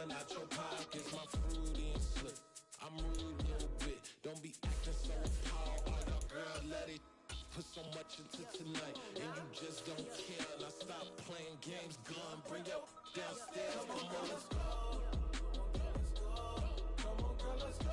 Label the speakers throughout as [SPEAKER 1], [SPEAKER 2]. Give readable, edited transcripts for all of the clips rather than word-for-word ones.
[SPEAKER 1] coming out your pockets, my Freudian slip. I'm rude a little bit, don't be acting so appalled. Oh, your girl, let it put so much into tonight, and you just don't care. Now stop playing games, gun, bring your downstairs. Come on, let's go. Come on, girl, let's go.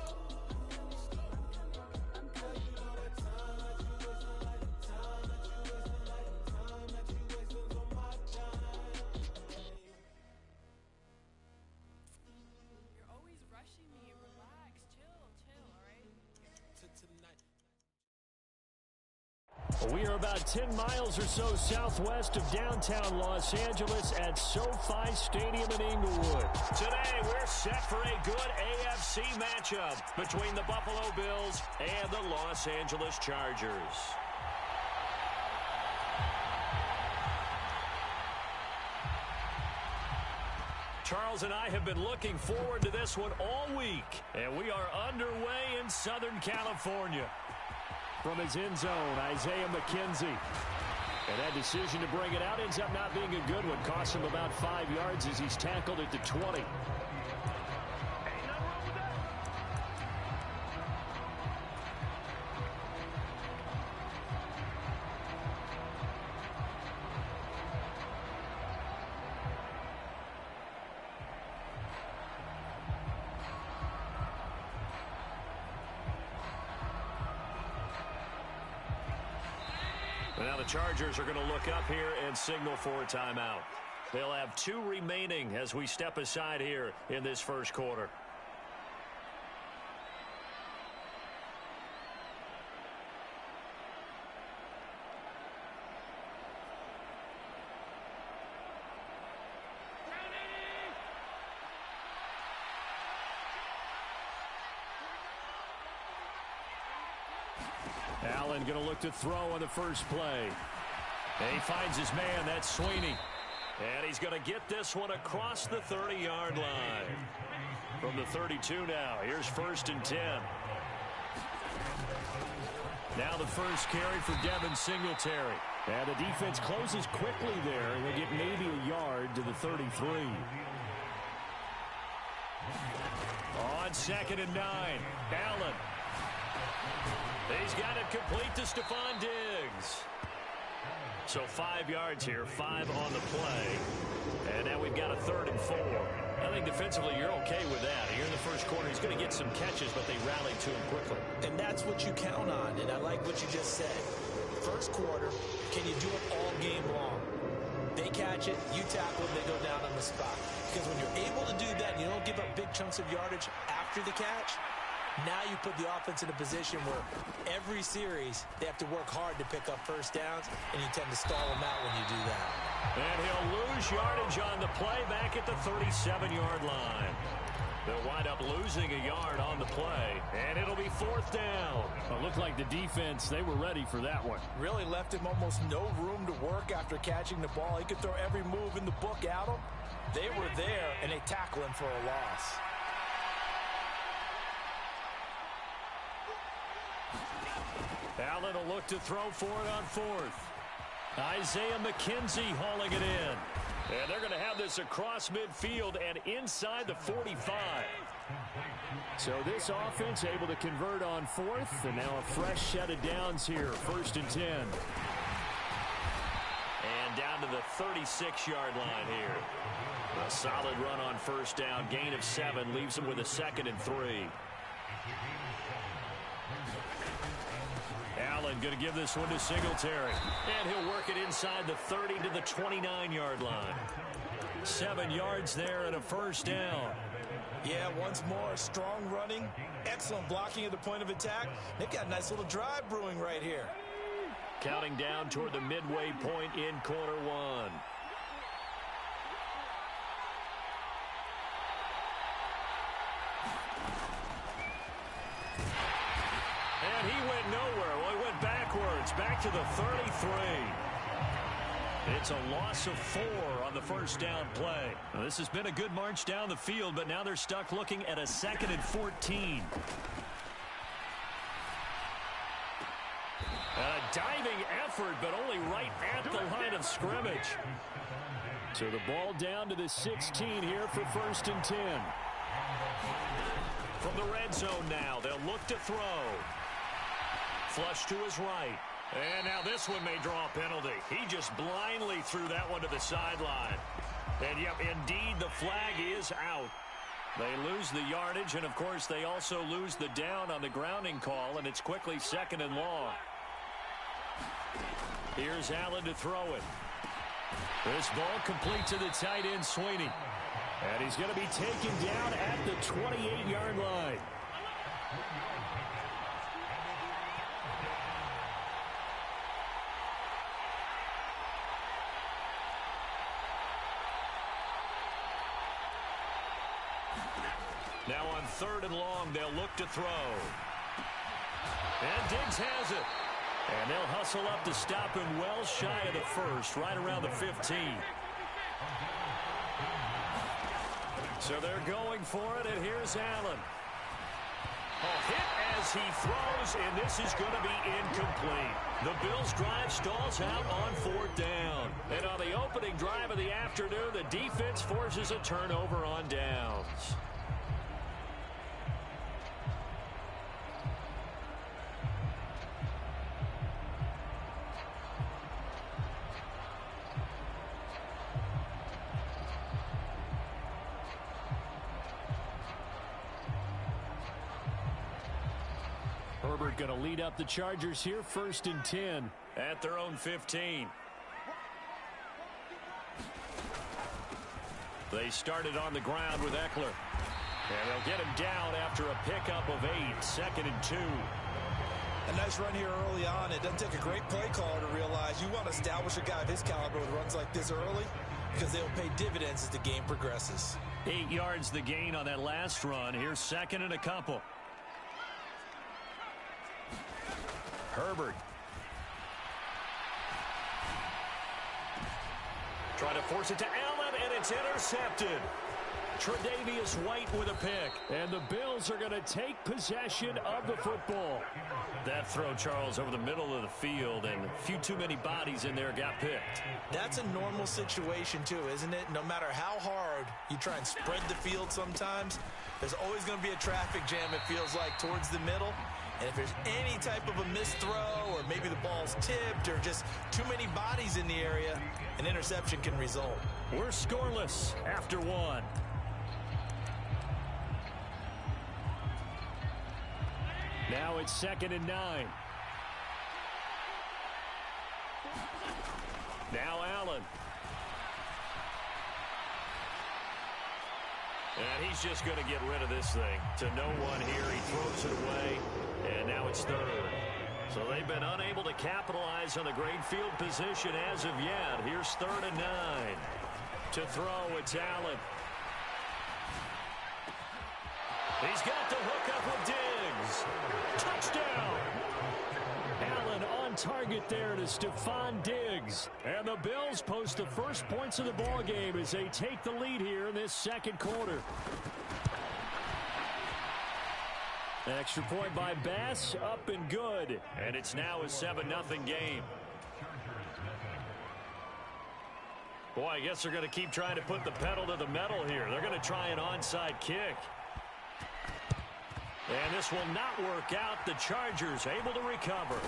[SPEAKER 2] We are about 10 miles or so southwest of downtown Los Angeles at SoFi Stadium in Inglewood. Today, we're set for a good AFC matchup between the Buffalo Bills and the Los Angeles Chargers. Charles and I have been looking forward to this one all week, and we are underway in Southern California. From his end zone, Isaiah McKenzie. And that decision to bring it out ends up not being a good one. Costs him about 5 yards as he's tackled at the 20. Now the Chargers are going to look up here and signal for a timeout. They'll have 2 remaining as we step aside here in this first quarter. Allen going to look to throw on the first play. And he finds his man, that's Sweeney. And he's going to get this one across the 30-yard line. From the 32 now, here's 1st and 10. Now the first carry for Devin Singletary. And the defense closes quickly there, and they get maybe a yard to the 33. On 2nd and 9, Allen. He's got it complete to Stephon Diggs. So 5 yards here, 5 on the play. And now we've got a 3rd and 4. I think defensively you're okay with that. Here in the first quarter, he's going to get some catches, but they rallied to him quickly.
[SPEAKER 3] And that's what you count on, and I like what you just said. First quarter, can you do it all game long? They catch it, you tackle them, they go down on the spot. Because when you're able to do that, you don't give up big chunks of yardage after the catch, now you put the offense in a position where every series they have to work hard to pick up first downs, and you tend to stall them out when you do that.
[SPEAKER 2] And he'll lose yardage on the play back at the 37-yard line. They'll wind up losing a yard on the play, and it'll be 4th down. It looked like the defense, they were ready for that one.
[SPEAKER 3] Really left him almost no room to work after catching the ball. He could throw every move in the book at him. They were there, and they tackle him for a loss.
[SPEAKER 2] Allen will look to throw for it on 4th. Isaiah McKenzie hauling it in. And they're going to have this across midfield and inside the 45. So this offense able to convert on 4th, and now a fresh set of downs here, 1st and 10. And down to the 36-yard line here. A solid run on 1st down, gain of 7, leaves them with a 2nd and 3. Allen going to give this one to Singletary. And he'll work it inside the 30 to the 29-yard line. 7 yards there and a 1st down.
[SPEAKER 3] Yeah, once more, strong running, excellent blocking at the point of attack. They've got a nice little drive brewing right here.
[SPEAKER 2] Counting down toward the midway point in quarter 1. And he went nowhere. Well, he went backwards, back to the 33. It's a loss of 4 on the 1st down play. Now, this has been a good march down the field, but now they're stuck looking at a 2nd and 14. And a diving effort, but only right at the line of scrimmage. So the ball down to the 16 here for 1st and 10. From the red zone now, they'll look to throw. Flush to his right. And now this one may draw a penalty. He just blindly threw that one to the sideline. And, yep, indeed, the flag is out. They lose the yardage, and, of course, they also lose the down on the grounding call, and it's quickly 2nd and long. Here's Allen to throw it. This ball complete to the tight end, Sweeney. And he's going to be taken down at the 28-yard line. Now on 3rd and long, they'll look to throw. And Diggs has it. And they'll hustle up to stop him well shy of the 1st, right around the 15. So they're going for it, and here's Allen. A hit as he throws, and this is going to be incomplete. The Bills' drive stalls out on 4th down. And on the opening drive of the afternoon, the defense forces a turnover on downs. Herbert going to lead up the Chargers here, 1st and 10 at their own 15. They started on the ground with Eckler. And they'll get him down after a pickup of 8, 2nd and 2.
[SPEAKER 3] A nice run here early on. It doesn't take a great play caller to realize you want to establish a guy of his caliber with runs like this early because they'll pay dividends as the game progresses.
[SPEAKER 2] 8 yards the gain on that last run. Here's 2nd and a couple. Herbert. Trying to force it to Allen, and it's intercepted. Tre'Davious White with a pick. And the Bills are going to take possession of the football. That throw, Charles, over the middle of the field, and a few too many bodies in there got picked.
[SPEAKER 3] That's a normal situation, too, isn't it? No matter how hard you try and spread the field sometimes, there's always going to be a traffic jam, it feels like, towards the middle. And if there's any type of a missed throw or maybe the ball's tipped or just too many bodies in the area, an interception can result.
[SPEAKER 2] We're scoreless after 1. Now it's 2nd and 9. Now Allen. And he's just going to get rid of this thing to no one here. He throws it away, and now it's 3rd. So they've been unable to capitalize on the great field position as of yet. Here's 3rd and 9. To throw, it's Allen. He's got the hook up with Diggs. Touchdown! Allen on target there to Stephon Diggs. And the Bills post the first points of the ball game as they take the lead here in this 2nd quarter. Extra point by Bass, up and good. And it's now a 7-0 game. Boy, I guess they're going to keep trying to put the pedal to the metal here. They're going to try an onside kick. And this will not work out. The Chargers able to recover.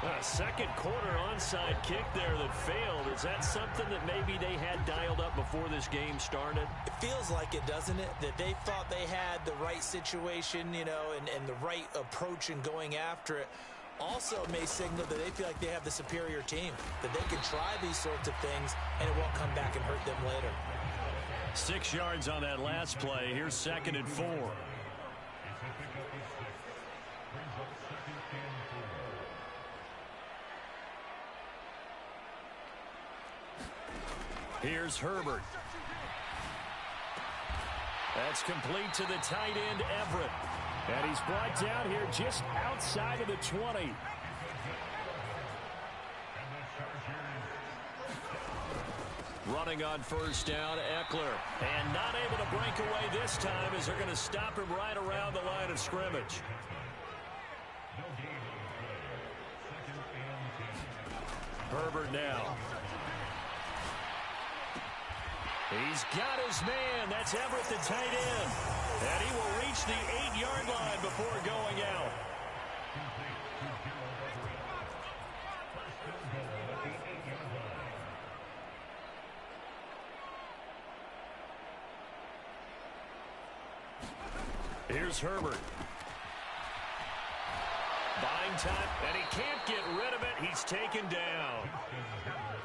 [SPEAKER 2] A 2nd quarter onside kick there that failed. Is that something that maybe they had dialed up before this game started?
[SPEAKER 3] It feels like it, doesn't it? That they thought they had the right situation, you know, and the right approach in going after it. Also may signal that they feel like they have the superior team, that they can try these sorts of things and it won't come back and hurt them later.
[SPEAKER 2] 6 yards on that last play. Here's 2nd and 4. Here's Herbert. That's complete to the tight end, Everett. And he's brought down here just outside of the 20. Running on 1st down, Eckler. And not able to break away this time as they're going to stop him right around the line of scrimmage. Herbert now. He's got his man. That's Everett, the tight end. And he will reach the 8-yard line before going out. Here's Herbert. Buying time, and he can't get rid of it. He's taken down.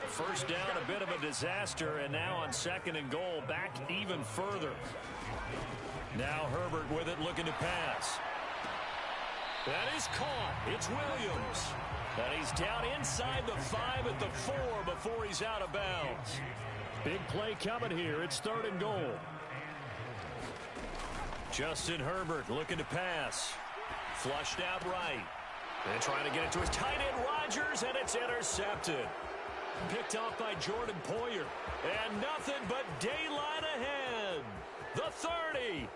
[SPEAKER 2] First down, a bit of a disaster, and now on 2nd and goal, back even further. Now Herbert with it, looking to pass. That is caught. It's Williams. And he's down inside the 5 at the 4 before he's out of bounds. Big play coming here. It's 3rd and goal. Justin Herbert looking to pass. Flushed out right. And trying to get it to his tight end, Rodgers, and it's intercepted. Picked off by Jordan Poyer. And nothing but daylight ahead. The 30.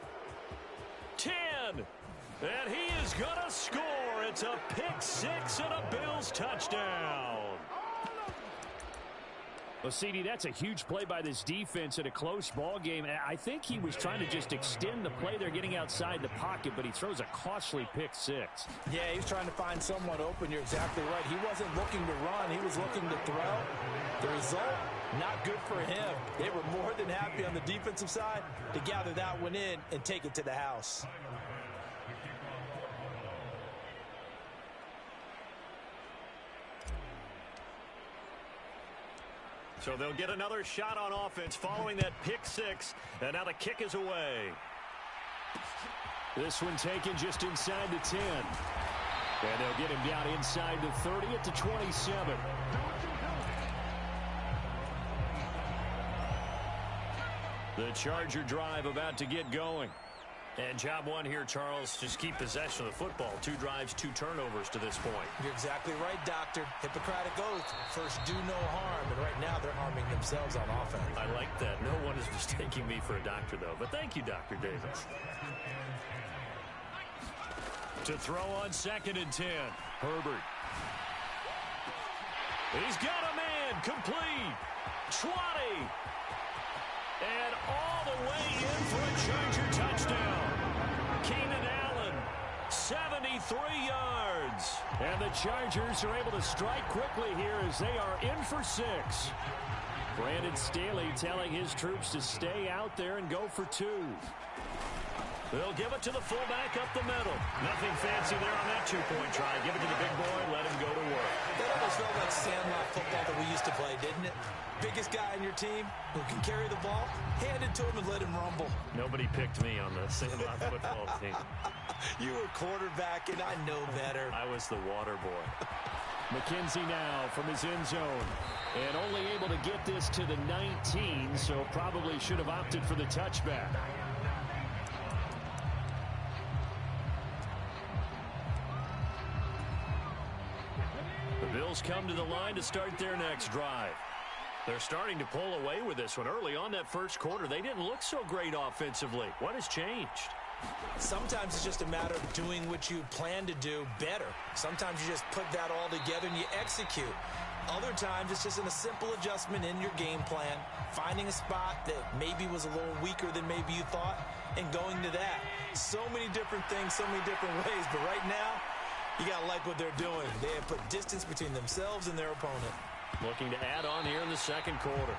[SPEAKER 2] 10. And he is going to score. It's a pick-6 and a Bills touchdown.
[SPEAKER 4] Well, CD, that's a huge play by this defense in a close ball game. I think he was trying to just extend the play. They're getting outside the pocket, but he throws a costly pick-6.
[SPEAKER 3] Yeah, he's trying to find someone open. You're exactly right. He wasn't looking to run. He was looking to throw. The result, not good for him. They were more than happy on the defensive side to gather that one in and take it to the house.
[SPEAKER 2] So they'll get another shot on offense following that pick-6, and now the kick is away.
[SPEAKER 4] This one taken just inside the 10. And they'll get him down inside the 30 at the 27.
[SPEAKER 2] The Charger drive about to get going. And job one here, Charles, just keep possession of the football. 2 drives, 2 turnovers to this point.
[SPEAKER 3] You're exactly right, Doctor. Hippocratic oath. First, do no harm. And right now, they're harming themselves on offense.
[SPEAKER 2] I like that. No one is mistaking me for a doctor, though. But thank you, Dr. Davis. To throw on 2nd and 10. Herbert. He's got a man. Complete. 20. And all the way in for a Charger touchdown. Keenan Allen, 73 yards.
[SPEAKER 4] And the Chargers are able to strike quickly here as they are in for 6. Brandon Staley telling his troops to stay out there and go for 2.
[SPEAKER 2] They'll give it to the fullback up the middle. Nothing fancy there on that 2-point try. Give it to the big boy, let him go to work.
[SPEAKER 3] That almost felt like Sandlot football that we used to play, didn't it? Biggest guy on your team who can carry the ball, hand it to him and let him rumble.
[SPEAKER 2] Nobody picked me on the Sandlot football team.
[SPEAKER 3] You were quarterback, and I know better.
[SPEAKER 2] I was the water boy.
[SPEAKER 4] McKenzie now from his end zone. And only able to get this to the 19, so probably should have opted for the touchback.
[SPEAKER 2] The Bills come to the line to start their next drive. They're starting to pull away with this one. Early on that first quarter, they didn't look so great offensively. What has changed?
[SPEAKER 3] Sometimes it's just a matter of doing what you plan to do better. Sometimes you just put that all together and you execute. Other times it's just a simple adjustment in your game plan, finding a spot that maybe was a little weaker than maybe you thought, and going to that. So many different things, so many different ways, but right now, you got to like what they're doing. They have put distance between themselves and their opponent.
[SPEAKER 2] Looking to add on here in the second quarter.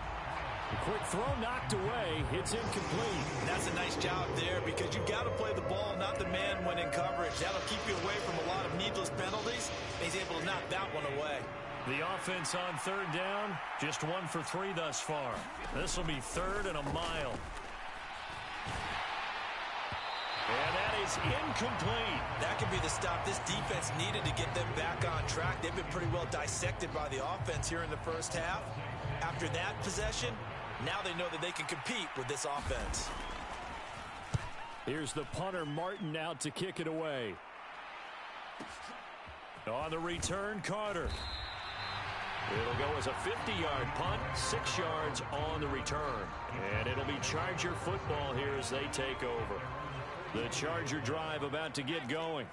[SPEAKER 4] A quick throw knocked away. It's incomplete.
[SPEAKER 3] That's a nice job there because you've got to play the ball, not the man when in coverage. That'll keep you away from a lot of needless penalties. He's able to knock that one away.
[SPEAKER 2] The offense on 3rd down, just 1 for 3 thus far. This will be 3rd and a mile. And that is incomplete.
[SPEAKER 3] That could be the stop this defense needed to get them back on track. They've been pretty well dissected by the offense here in the first half. After that possession, now they know that they can compete with this offense.
[SPEAKER 4] Here's the punter, Martin, out to kick it away.
[SPEAKER 2] On the return, Carter. It'll go as a 50-yard punt, 6 yards on the return. And it'll be Charger football here as they take over. The Charger drive about to get going.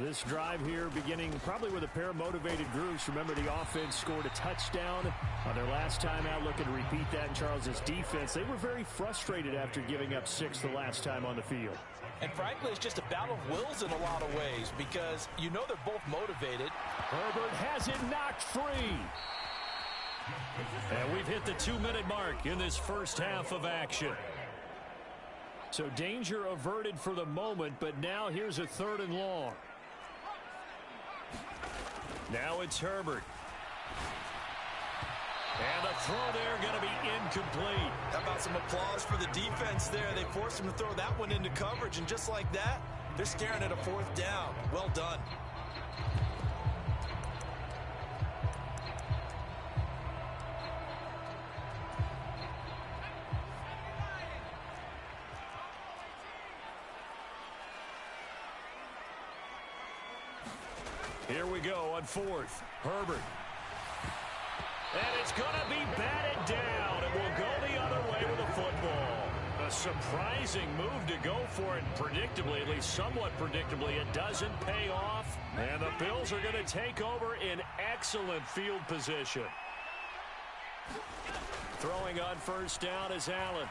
[SPEAKER 4] This drive here beginning probably with a pair of motivated groups. Remember, the offense scored a touchdown on their last time out. Looking to repeat that in Charles's defense. They were very frustrated after giving up 6 the last time on the field.
[SPEAKER 3] And frankly, it's just a battle of wills in a lot of ways because you know they're both motivated.
[SPEAKER 4] Herbert has it knocked free.
[SPEAKER 2] And we've hit the 2-minute mark in this first half of action.
[SPEAKER 4] So danger averted for the moment, but now here's a 3rd and long.
[SPEAKER 2] Now it's Herbert. And the throw there going to be incomplete.
[SPEAKER 3] How about some applause for the defense there? They forced him to throw that one into coverage, and just like that, they're staring at a 4th down. Well done.
[SPEAKER 2] Here we go on 4th. Herbert. And it's going to be batted down. It will go the other way with the football. A surprising move to go for it predictably, at least somewhat predictably. It doesn't pay off. And the Bills are going to take over in excellent field position. Throwing on 1st down is Allen.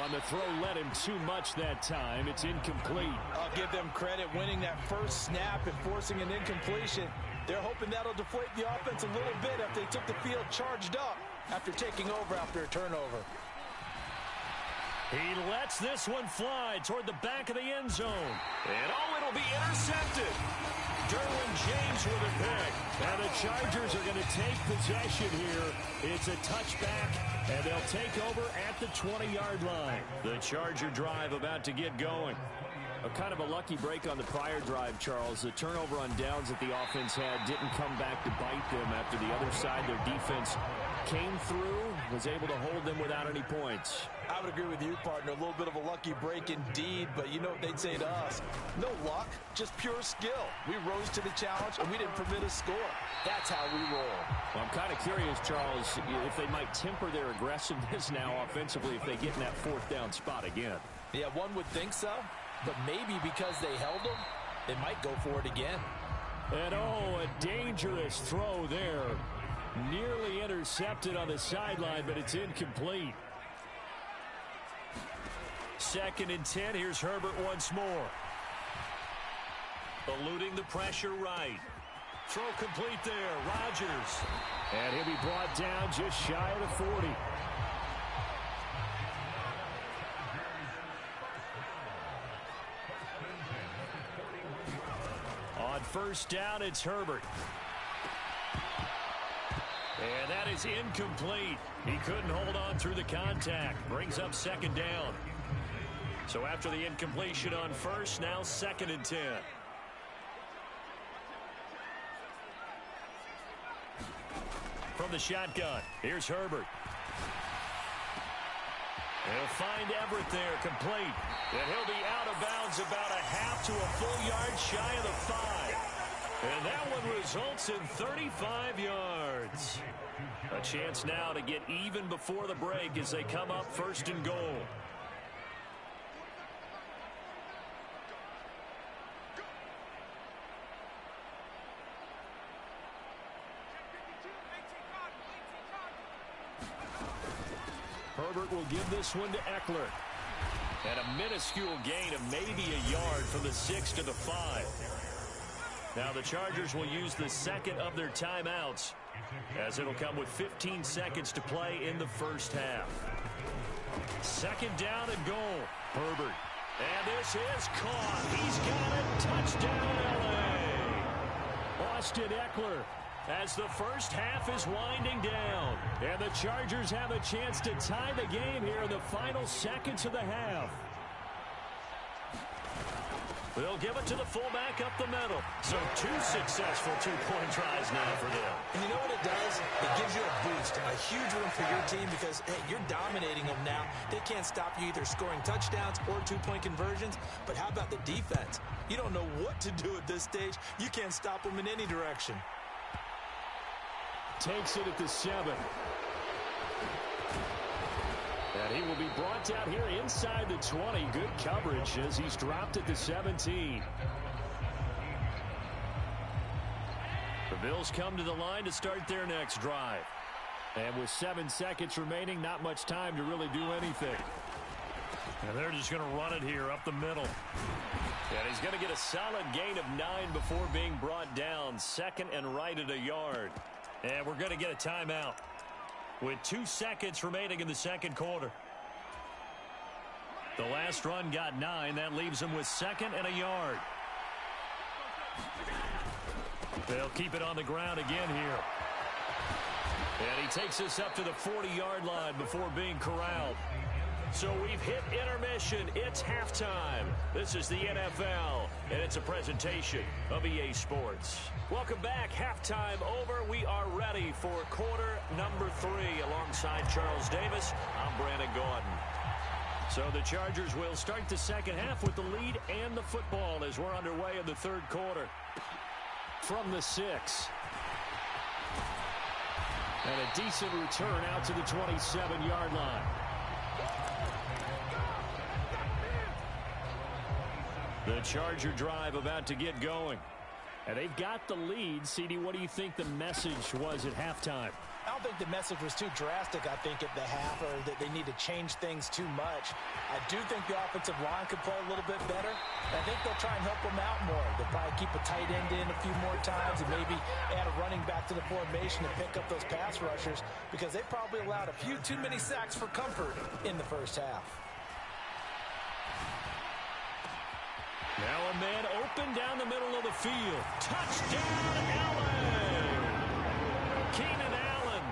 [SPEAKER 4] On the throw led him too much that time. It's incomplete.
[SPEAKER 3] I'll give them credit winning that first snap and forcing an incompletion. They're hoping that'll deflate the offense a little bit after they took the field charged up after taking over after a turnover.
[SPEAKER 2] He lets this one fly toward the back of the end zone. And it'll be intercepted. Derwin James with a pick.
[SPEAKER 4] And the Chargers are going to take possession here. It's a touchback, and they'll take over at the 20-yard line.
[SPEAKER 2] The Charger drive about to get going.
[SPEAKER 4] A kind of a lucky break on the prior drive, Charles. The turnover on downs that the offense had didn't come back to bite them after the other side. Their defense came through, was able to hold them without any points.
[SPEAKER 3] I would agree with you, partner. A little bit of a lucky break indeed, but you know what they'd say to us. No luck, just pure skill. We rose to the challenge, and we didn't permit a score. That's how we roll.
[SPEAKER 4] Well, I'm kind of curious, Charles, if they might temper their aggressiveness now offensively if they get in that 4th down spot again.
[SPEAKER 3] Yeah, one would think so, but maybe because they held them, they might go for it again.
[SPEAKER 4] And a dangerous throw there. Nearly intercepted on the sideline, but it's incomplete.
[SPEAKER 2] 2nd and 10. Here's Herbert once more. Eluding the pressure right. Throw complete there. Rodgers.
[SPEAKER 4] And he'll be brought down just shy of the 40.
[SPEAKER 2] On 1st down, it's Herbert. And that is incomplete. He couldn't hold on through the contact. Brings up 2nd down. So after the incompletion on 1st, now 2nd and 10. From the shotgun, here's Herbert. He'll find Everett there, complete. And he'll be out of bounds about a half to a full yard shy of the 5. And that one results in 35 yards. A chance now to get even before the break as they come up 1st and goal.
[SPEAKER 4] Herbert will give this one to Eckler.
[SPEAKER 2] And a minuscule gain of maybe a yard from the 6 to the 5. Now the Chargers will use the 2nd of their timeouts, as it'll come with 15 seconds to play in the first half. 2nd down and goal. Herbert. And this is caught. He's got it. Touchdown, L.A.
[SPEAKER 4] Austin Eckler, as the first half is winding down. And the Chargers have a chance to tie the game here in the final seconds of the half.
[SPEAKER 2] They'll give it to the fullback up the middle. So 2 successful two-point tries now for them.
[SPEAKER 3] And you know what it does? It gives you a boost, a huge one for your team because, hey, you're dominating them now. They can't stop you either scoring touchdowns or two-point conversions. But how about the defense? You don't know what to do at this stage. You can't stop them in any direction.
[SPEAKER 4] Takes it at the 7. And he will be brought down here inside the 20. Good coverage as he's dropped at the 17. The Bills come to the line to start their next drive. And with 7 seconds remaining, not much time to really do anything.
[SPEAKER 2] And they're just going to run it here up the middle. And he's going to get a solid gain of 9 before being brought down. Second and right at a yard. And we're going to get a timeout with 2 seconds remaining in the second quarter. The last run got 9. That leaves him with second and a yard. They'll keep it on the ground again here. And he takes us up to the 40-yard line before being corralled. So we've hit intermission. It's halftime. This is the NFL, and it's a presentation of EA Sports. Welcome back. Halftime over. We are ready for quarter number 3. Alongside Charles Davis, I'm Brandon Gaudin. So the Chargers will start the second half with the lead and the football as we're underway in the third quarter. From the 6. And a decent return out to the 27-yard line. The Charger drive about to get going. And they've got the lead. CD, what do you think the message was at halftime?
[SPEAKER 3] I don't think the message was too drastic, I think, at the half, or that they need to change things too much. I do think the offensive line could play a little bit better. I think they'll try and help them out more. They'll probably keep a tight end in a few more times and maybe add a running back to the formation to pick up those pass rushers, because they probably allowed a few too many sacks for comfort in the first half.
[SPEAKER 2] Now a man open down the middle of the field. Touchdown, Allen! Keenan Allen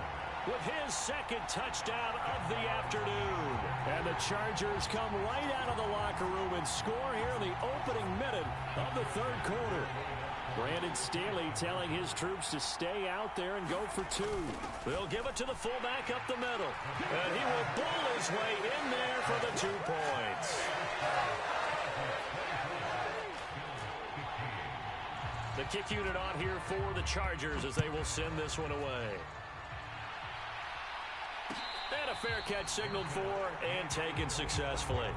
[SPEAKER 2] with his second touchdown of the afternoon.
[SPEAKER 4] And the Chargers come right out of the locker room and score here in the opening minute of the third quarter. Brandon Staley telling his troops to stay out there and go for 2.
[SPEAKER 2] They'll give it to the fullback up the middle. And he will bull his way in there for the 2 points. The kick unit on here for the Chargers as they will send this one away. And a fair catch signaled for and taken successfully.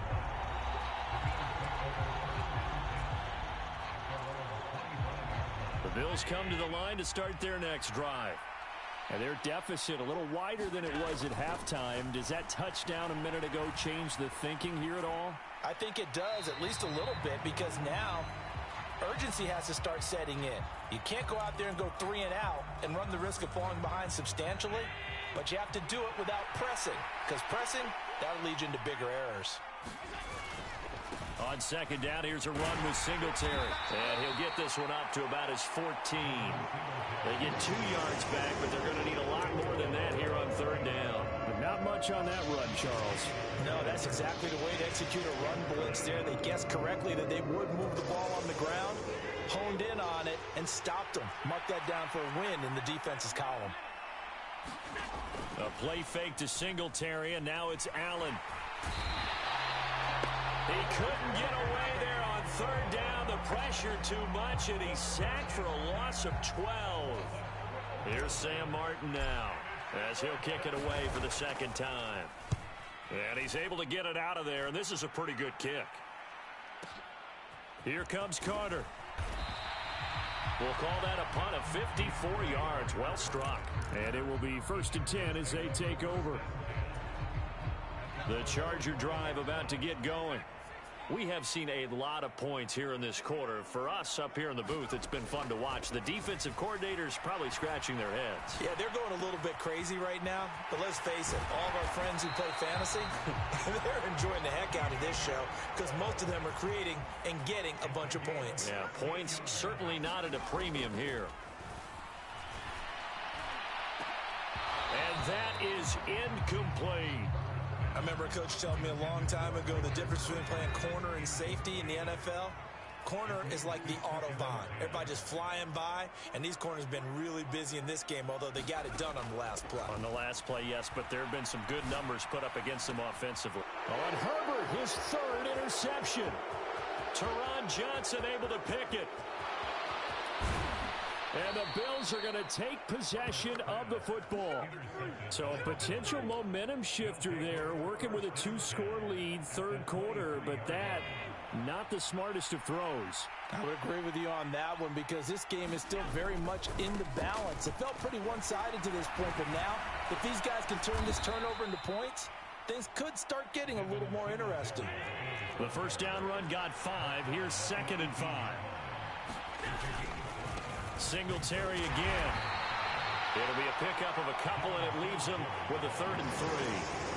[SPEAKER 2] The Bills come to the line to start their next drive.
[SPEAKER 4] And their deficit a little wider than it was at halftime. Does that touchdown a minute ago change the thinking here at all?
[SPEAKER 3] I think it does, at least a little bit, because now urgency has to start setting in. You can't go out there and go 3 and out and run the risk of falling behind substantially, but you have to do it without pressing, because pressing, that'll lead you into bigger errors.
[SPEAKER 2] On second down, here's a run with Singletary. And he'll get this one up to about his 14. They get 2 yards back, but they're going to need a lot more than that here on third down.
[SPEAKER 4] But not much on that run, Charles.
[SPEAKER 3] No, that's exactly the way to execute a run blitz there. They guessed correctly that they would move the ball on the ground, honed in on it, and stopped them. Mark that down for a win in the defense's column.
[SPEAKER 2] A play fake to Singletary, and now it's Allen. He couldn't get away there on third down. The pressure too much, and he's sacked for a loss of 12. Here's Sam Martin now as he'll kick it away for the second time. And he's able to get it out of there, and this is a pretty good kick. Here comes Carter. We'll call that a punt of 54 yards. Well struck.
[SPEAKER 4] And it will be 1st and 10 as they take over.
[SPEAKER 2] The Charger drive about to get going. We have seen a lot of points here in this quarter. For us up here in the booth, it's been fun to watch. The defensive coordinators probably scratching their heads.
[SPEAKER 3] Yeah, they're going a little bit crazy right now. But let's face it, all of our friends who play fantasy, they're enjoying the heck out of this show because most of them are creating and getting a bunch of points.
[SPEAKER 2] Yeah, points certainly not at a premium here. And that is incomplete.
[SPEAKER 3] I remember a coach telling me a long time ago the difference between playing corner and safety in the NFL. Corner is like the Autobahn. Everybody just flying by, and these corners have been really busy in this game, although they got it done on the last play.
[SPEAKER 2] On the last play, yes, but there have been some good numbers put up against them offensively.
[SPEAKER 4] On Herbert, his 3rd interception.
[SPEAKER 2] Teron Johnson able to pick it.
[SPEAKER 4] And the Bills are going to take possession of the football. So a potential momentum shifter there, working with a 2-score lead, third quarter, but that, not the smartest of throws.
[SPEAKER 3] I would agree with you on that one because this game is still very much in the balance. It felt pretty one-sided to this point, but now, if these guys can turn this turnover into points, things could start getting a little more interesting.
[SPEAKER 2] The first down run got 5. Here's 2nd and 5. Singletary again. It'll be a pickup of a couple, and it leaves them with a 3rd and 3.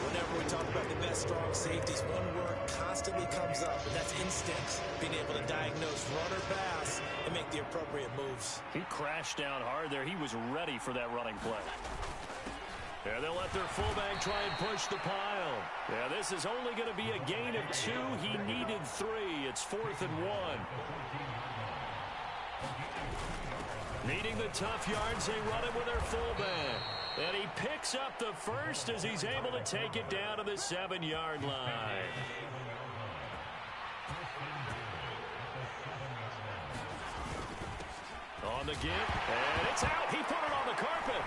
[SPEAKER 3] Whenever we talk about the best strong safeties, one word constantly comes up, and that's instincts. Being able to diagnose run or pass and make the appropriate moves.
[SPEAKER 2] He crashed down hard there. He was ready for that running play. Yeah, they'll let their fullback try and push the pile. Yeah, this is only going to be a gain of 2. He needed 3. It's 4th and 1. Needing the tough yards, they run it with their fullback. And he picks up the first as he's able to take it down to the 7-yard line. On the give, and it's out. He put it on the carpet.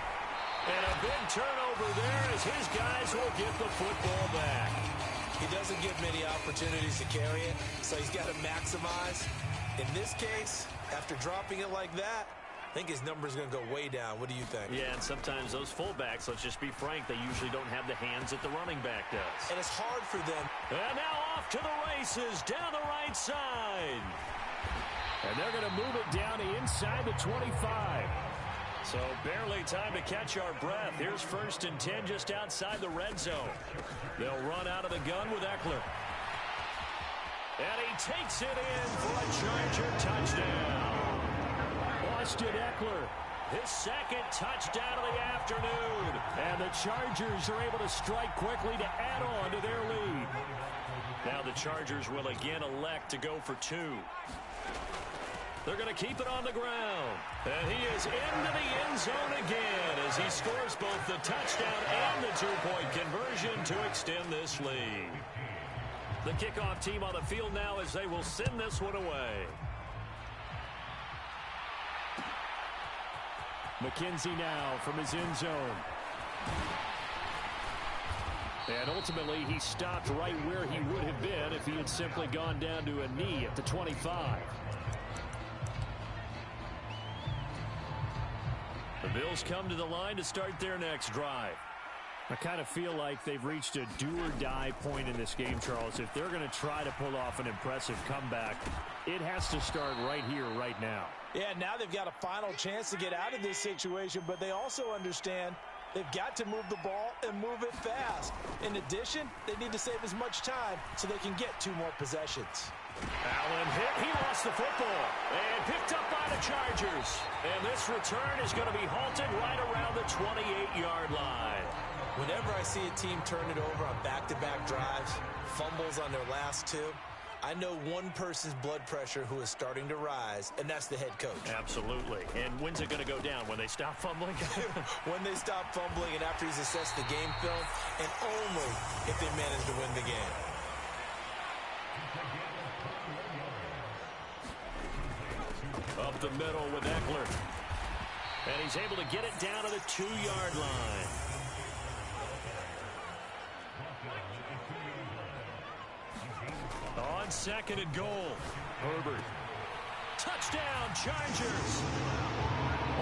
[SPEAKER 2] And a big turnover there as his guys will get the football back.
[SPEAKER 3] He doesn't get many opportunities to carry it, so he's got to maximize. In this case, after dropping it like that, I think his number is going to go way down. What do you think?
[SPEAKER 2] Yeah, and sometimes those fullbacks, let's just be frank, they usually don't have the hands that the running back does.
[SPEAKER 3] And it's hard for them.
[SPEAKER 2] And now off to the races down the right side.
[SPEAKER 4] And they're going to move it down to inside the 25.
[SPEAKER 2] So barely time to catch our breath. Here's 1st and 10 just outside the red zone. They'll run out of the gun with Eckler. And he takes it in for a Charger touchdown.
[SPEAKER 4] Austin Eckler,
[SPEAKER 2] his 2nd touchdown of the afternoon.
[SPEAKER 4] And the Chargers are able to strike quickly to add on to their lead.
[SPEAKER 2] Now the Chargers will again elect to go for 2. They're going to keep it on the ground. And he is into the end zone again as he scores both the touchdown and the 2-point conversion to extend this lead. The kickoff team on the field now as they will send this one away.
[SPEAKER 4] McKenzie now from his end zone. And ultimately, he stopped right where he would have been if he had simply gone down to a knee at the 25.
[SPEAKER 2] The Bills come to the line to start their next drive.
[SPEAKER 4] I kind of feel like they've reached a do-or-die point in this game, Charles. If they're going to try to pull off an impressive comeback, it has to start right here, right now.
[SPEAKER 3] Yeah, now they've got a final chance to get out of this situation, but they also understand they've got to move the ball and move it fast. In addition, they need to save as much time so they can get 2 more possessions.
[SPEAKER 2] Allen hit. He lost the football and picked up by the Chargers. And this return is going to be halted right around the 28-yard line.
[SPEAKER 3] Whenever I see a team turn it over on back-to-back drives, fumbles on their last 2, I know one person's blood pressure who is starting to rise, and that's the head coach.
[SPEAKER 2] Absolutely. And when's it going to go down? When they stop fumbling?
[SPEAKER 3] When they stop fumbling and after he's assessed the game film, and only if they manage to win the game.
[SPEAKER 2] Up the middle with Eckler. And he's able to get it down to the 2-yard line. On 2nd and goal. Herbert. Touchdown, Chargers.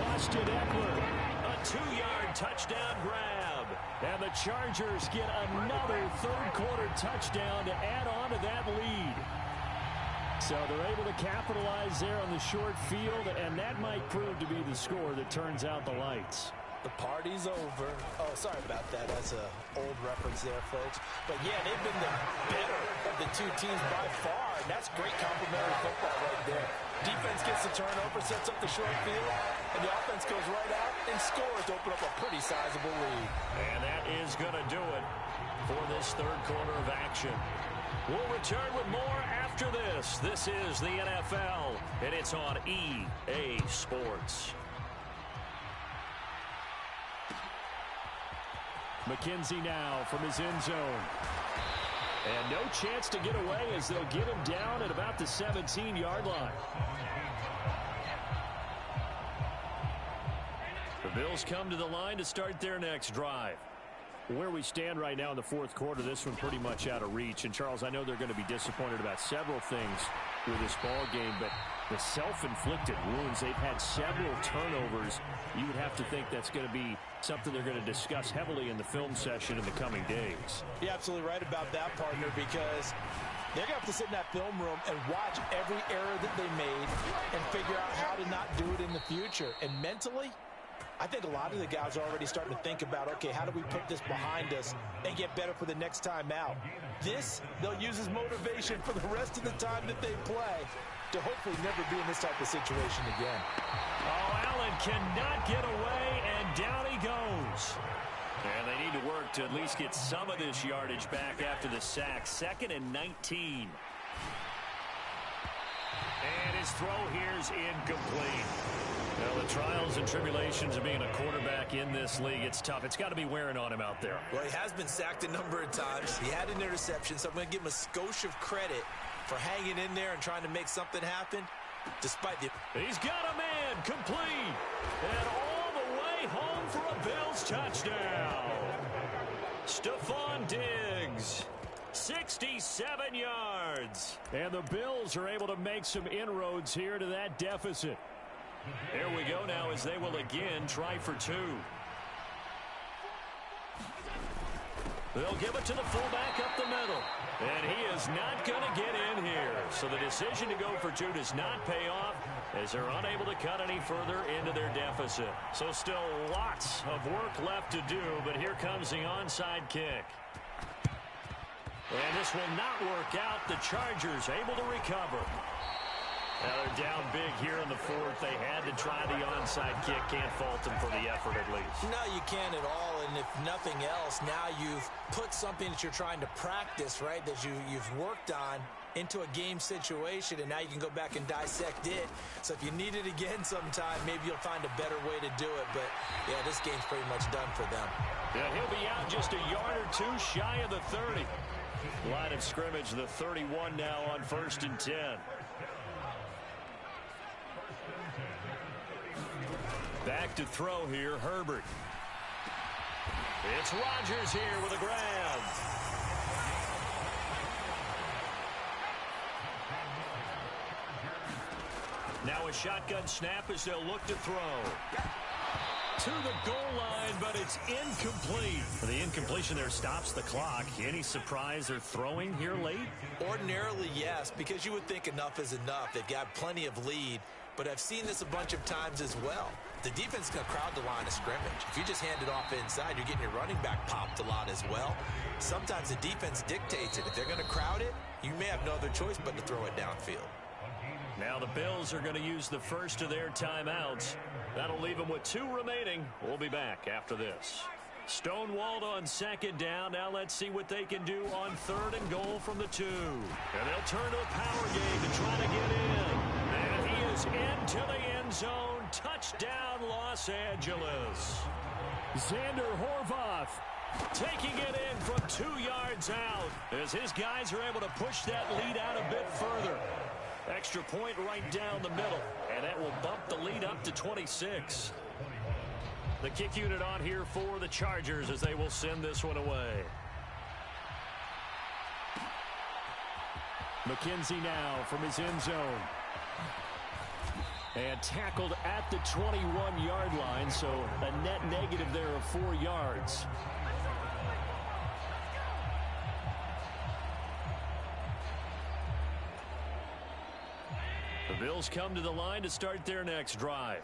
[SPEAKER 4] Austin Eckler.
[SPEAKER 2] A 2-yard touchdown grab.
[SPEAKER 4] And the Chargers get another third-quarter touchdown to add on to that lead. So they're able to capitalize there on the short field, and that might prove to be the score that turns out the lights.
[SPEAKER 3] The party's over. Oh, sorry about that. That's an old reference there, folks. But, yeah, they've been the better of the 2 teams by far. And that's great complimentary football right there. Defense gets the turnover, sets up the short field, and the offense goes right out and scores to open up a pretty sizable lead.
[SPEAKER 2] And that is going to do it for this third quarter of action. We'll return with more after this. This is the NFL, and it's on EA Sports.
[SPEAKER 4] McKenzie now from his end zone. And no chance to get away as they'll get him down at about the 17-yard line.
[SPEAKER 2] Bills come to the line to start their next drive.
[SPEAKER 4] Where we stand right now in the fourth quarter, this one pretty much out of reach. And, Charles, I know they're going to be disappointed about several things with this ball game, but the self-inflicted wounds, they've had several turnovers. You would have to think that's going to be something they're going to discuss heavily in the film session in the coming days.
[SPEAKER 3] You're absolutely right about that, partner, because they're going to have to sit in that film room and watch every error that they made and figure out how to not do it in the future. And mentally, I think a lot of the guys are already starting to think about, okay, how do we put this behind us and get better for the next time out? This, they'll use as motivation for the rest of the time that they play to hopefully never be in this type of situation again.
[SPEAKER 2] Oh, Allen cannot get away, and down he goes. And they need to work to at least get some of this yardage back after the sack. 2nd and 19. And his throw here's incomplete. Well, the trials and tribulations of being a quarterback in this league, it's tough. It's got to be wearing on him out there.
[SPEAKER 3] Well, he has been sacked a number of times. He had an interception, so I'm going to give him a skosh of credit for hanging in there and trying to make something happen despite the...
[SPEAKER 2] He's got a man complete. And all the way home for a Bills touchdown. Stephon Diggs. 67 yards.
[SPEAKER 4] And the Bills are able to make some inroads here to that deficit.
[SPEAKER 2] There we go now as they will again try for 2. They'll give it to the fullback up the middle. And he is not going to get in here. So the decision to go for 2 does not pay off as they're unable to cut any further into their deficit. So still lots of work left to do, but here comes the onside kick. And this will not work out. The Chargers able to recover. Now they're down big here in the fourth. They had to try the onside kick. Can't fault them for the effort at least.
[SPEAKER 3] No, you can't at all. And if nothing else, now you've put something that you're trying to practice, right, that you've worked on into a game situation, and now you can go back and dissect it. So if you need it again sometime, maybe you'll find a better way to do it. But, yeah, this game's pretty much done for them.
[SPEAKER 2] Yeah, he'll be out just a yard or 2 shy of the 30. Line of scrimmage, the 31 now on 1st and 10. Back to throw here, Herbert. It's Rodgers here with a grab. Now a shotgun snap as they'll look to throw. To the goal line, but it's incomplete. The incompletion there stops the clock. Any surprise they're throwing here late?
[SPEAKER 3] Ordinarily, yes, because you would think enough is enough. They've got plenty of lead, but I've seen this a bunch of times as well. The defense is going to crowd the line of scrimmage. If you just hand it off inside, you're getting your running back popped a lot as well. Sometimes the defense dictates it. If they're going to crowd it, you may have no other choice but to throw it downfield.
[SPEAKER 2] Now the Bills are going to use the first of their timeouts. That'll leave them with 2 remaining. We'll be back after this. Stonewalled on 2nd down. Now let's see what they can do on 3rd and goal from the 2. And they'll turn to a power game to try to get in. And he is into the end zone. Touchdown, Los Angeles.
[SPEAKER 4] Xander Horvath
[SPEAKER 2] taking it in from 2 yards out as his guys are able to push that lead out a bit further. Extra point right down the middle, and that will bump the lead up to 26. The kick unit on here for the Chargers as they will send this one away.
[SPEAKER 4] McKenzie now from his end zone. And tackled at the 21-yard line, so a net negative there of 4 yards.
[SPEAKER 2] The Bills come to the line to start their next drive.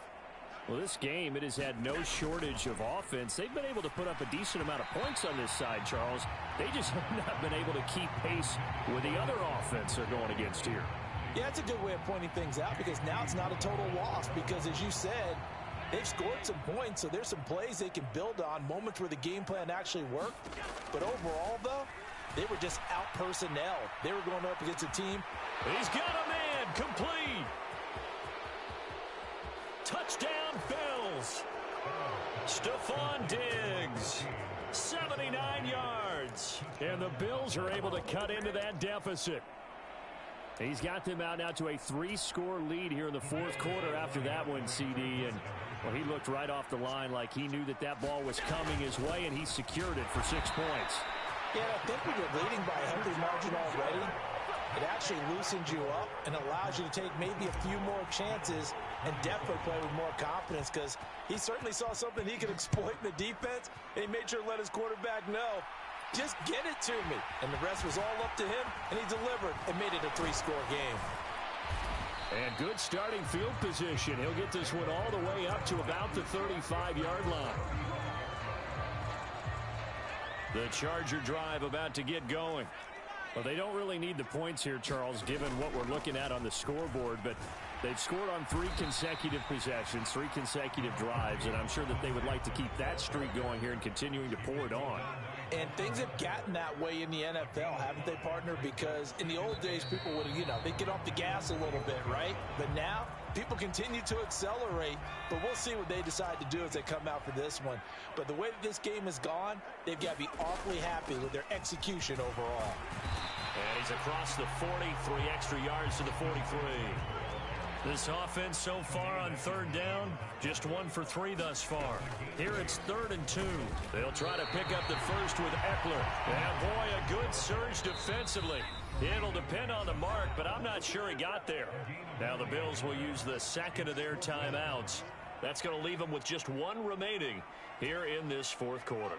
[SPEAKER 4] Well, this game, it has had no shortage of offense. They've been able to put up a decent amount of points on this side, Charles. They just have not been able to keep pace with the other offense they're going against here.
[SPEAKER 3] Yeah, it's a good way of pointing things out because now it's not a total loss because, as you said, they've scored some points, so there's some plays they can build on, moments where the game plan actually worked. But overall, though, they were just out-personnel. They were going up against a team.
[SPEAKER 2] He's got a man complete. Touchdown, Bills. Stephon Diggs, 79 yards.
[SPEAKER 4] And the Bills are able to cut into that deficit. He's got them out now to a 3-score lead here in the fourth quarter after that one, CD. And, well, he looked right off the line like he knew that that ball was coming his way, and he secured it for 6 points.
[SPEAKER 3] Yeah, I think when you're leading by a healthy margin already, it actually loosens you up and allows you to take maybe a few more chances and definitely play with more confidence, because he certainly saw something he could exploit in the defense, and he made sure to let his quarterback know, just get it to me. And the rest was all up to him, and he delivered and made it a 3-score game.
[SPEAKER 4] And good starting field position. He'll get this one all the way up to about the 35-yard line. The Charger drive about to get going. Well, they don't really need the points here, Charles, given what we're looking at on the scoreboard, but they've scored on 3 consecutive possessions, 3 consecutive drives, and I'm sure that they would like to keep that streak going here and continuing to pour it on.
[SPEAKER 3] And things have gotten that way in the NFL, haven't they, partner? Because in the old days, people would, they'd get off the gas a little bit, right? But now, people continue to accelerate, but we'll see what they decide to do as they come out for this one. But the way that this game has gone, they've got to be awfully happy with their execution overall.
[SPEAKER 2] And he's across the 40, 3 extra yards to the 43. This offense so far on third down, just 1 for 3 thus far. Here it's 3rd and 2. They'll try to pick up the first with Eckler. And boy, a good surge defensively. It'll depend on the mark, but I'm not sure he got there. Now the Bills will use the second of their timeouts. That's going to leave them with just 1 remaining here in this fourth quarter.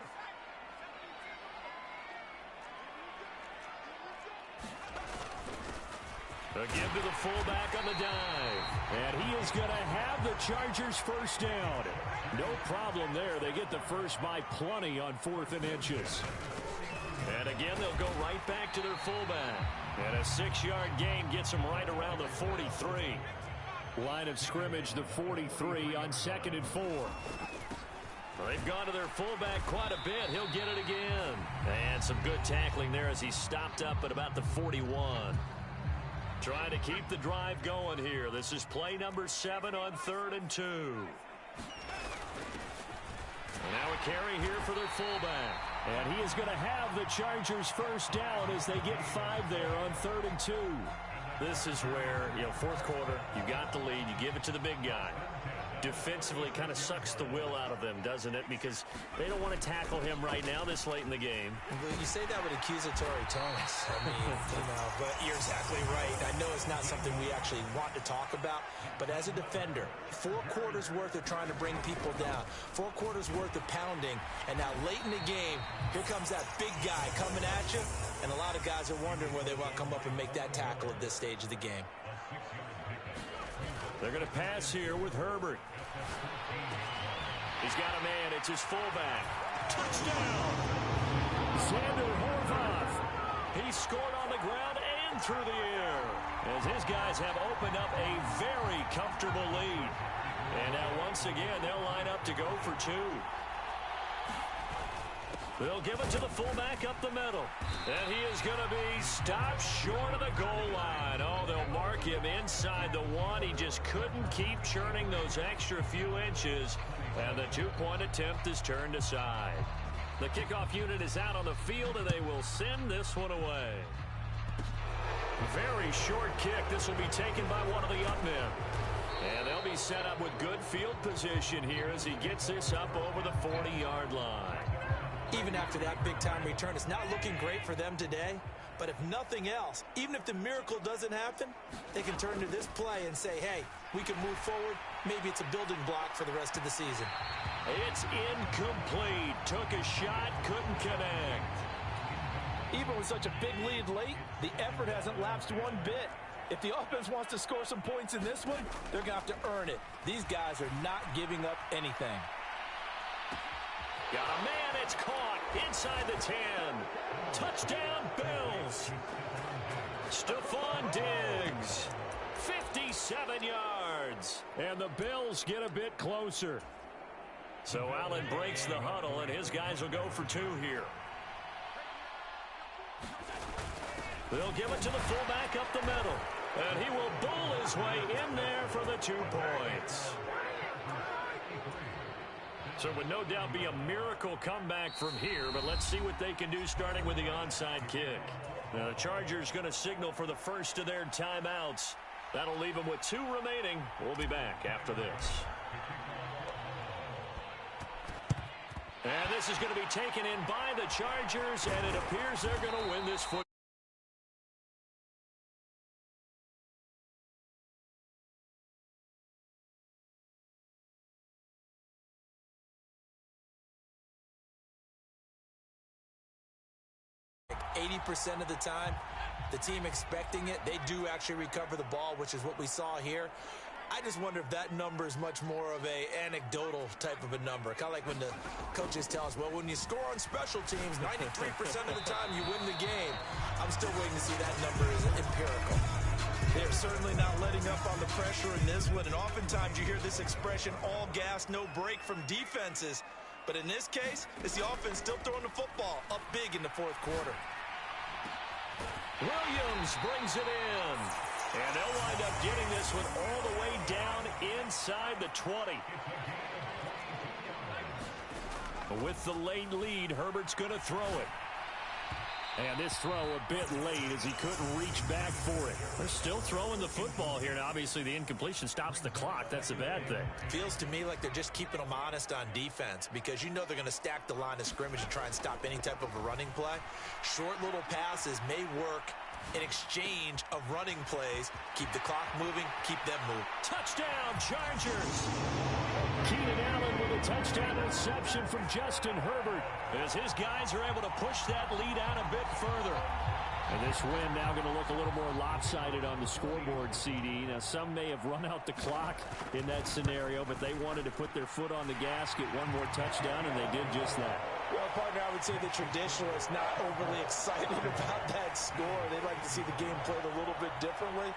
[SPEAKER 2] A give to the fullback on the dive. And he is going to have the Chargers first down. No problem there. They get the first by plenty on 4th and inches. And again, they'll go right back to their fullback. And a 6-yard gain gets them right around the 43. Line of scrimmage, the 43 on 2nd and 4. They've gone to their fullback quite a bit. He'll get it again. And some good tackling there as he stopped up at about the 41. Trying to keep the drive going here. This is play number 7 on 3rd and 2. Now a carry here for their fullback. And he is going to have the Chargers first down as they get 5 there on 3rd and 2. This is where, fourth quarter, you got the lead, you give it to the big guy. Defensively kind of sucks the will out of them, doesn't it? Because they don't want to tackle him right now this late in the game.
[SPEAKER 3] Well, you say that with accusatory tones. I mean, but you're exactly right. I know it's not something we actually want to talk about, but as a defender, 4 quarters worth of trying to bring people down, 4 quarters worth of pounding, and now late in the game, here comes that big guy coming at you, and a lot of guys are wondering whether they want to come up and make that tackle at this stage of the game.
[SPEAKER 2] They're going to pass here with Herbert. He's got a man. It's his fullback. Touchdown! Zander Horvath. He scored on the ground and through the air as his guys have opened up a very comfortable lead. And now once again, they'll line up to go for 2. They'll give it to the fullback up the middle. And he is going to be stopped short of the goal line. Oh, they'll mark him inside the 1. He just couldn't keep churning those extra few inches. And the 2-point attempt is turned aside. The kickoff unit is out on the field, and they will send this one away. Very short kick. This will be taken by one of the up men. And they'll be set up with good field position here as he gets this up over the 40-yard line.
[SPEAKER 3] Even after that big-time return, it's not looking great for them today. But if nothing else, even if the miracle doesn't happen, they can turn to this play and say, hey, we can move forward. Maybe it's a building block for the rest of the season.
[SPEAKER 2] It's incomplete. Took a shot, couldn't connect.
[SPEAKER 3] Even with such a big lead late, the effort hasn't lapsed one bit. If the offense wants to score some points in this one, they're going to have to earn it. These guys are not giving up anything.
[SPEAKER 2] Got a man, it's caught inside the 10. Touchdown, Bills. Stephon Diggs, 57 yards.
[SPEAKER 4] And the Bills get a bit closer.
[SPEAKER 2] So Allen breaks the huddle, and his guys will go for 2 here. They'll give it to the fullback up the middle. And he will bull his way in there for the 2 points. So it would no doubt be a miracle comeback from here, but let's see what they can do starting with the onside kick. Now the Chargers going to signal for the first of their timeouts. That'll leave them with 2 remaining. We'll be back after this. And this is going to be taken in by the Chargers, and it appears they're going to win this football.
[SPEAKER 3] 80% of the time, the team expecting it, they do actually recover the ball, which is what we saw here. I just wonder if that number is much more of a anecdotal type of a number. Kind of like when the coaches tell us, well, when you score on special teams, 93% of the time you win the game. I'm still waiting to see that number is empirical.
[SPEAKER 5] They're certainly not letting up on the pressure in this one, and oftentimes you hear this expression, all gas, no break from defenses. But in this case, it's the offense still throwing the football up big in the fourth quarter.
[SPEAKER 2] Williams brings it in. And they'll wind up getting this one all the way down inside the 20. With the late lead, Herbert's going to throw it.
[SPEAKER 4] And this throw a bit late as he couldn't reach back for it.
[SPEAKER 2] They're still throwing the football here. Now, obviously, the incompletion stops the clock. That's a bad thing.
[SPEAKER 3] Feels to me like they're just keeping them honest on defense because you know they're going to stack the line of scrimmage and try and stop any type of a running play. Short little passes may work in exchange of running plays. Keep the clock moving, keep them moving.
[SPEAKER 2] Touchdown, Chargers!
[SPEAKER 4] Keenan Allen with a touchdown reception from Justin Herbert.
[SPEAKER 2] As his guys are able to push that lead out a bit further.
[SPEAKER 4] And this win now going to look a little more lopsided on the scoreboard, CD. Now, some may have run out the clock in that scenario, but they wanted to put their foot on the gas, get one more touchdown, and they did just that.
[SPEAKER 3] Well, partner, I would say the traditionalists not overly excited about that score. They'd like to see the game played a little bit differently.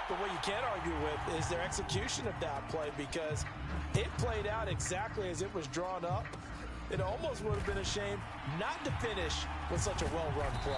[SPEAKER 3] But what you can't argue with is their execution of that play because it played out exactly as it was drawn up. It almost would have been a shame not to finish with such a well-run play.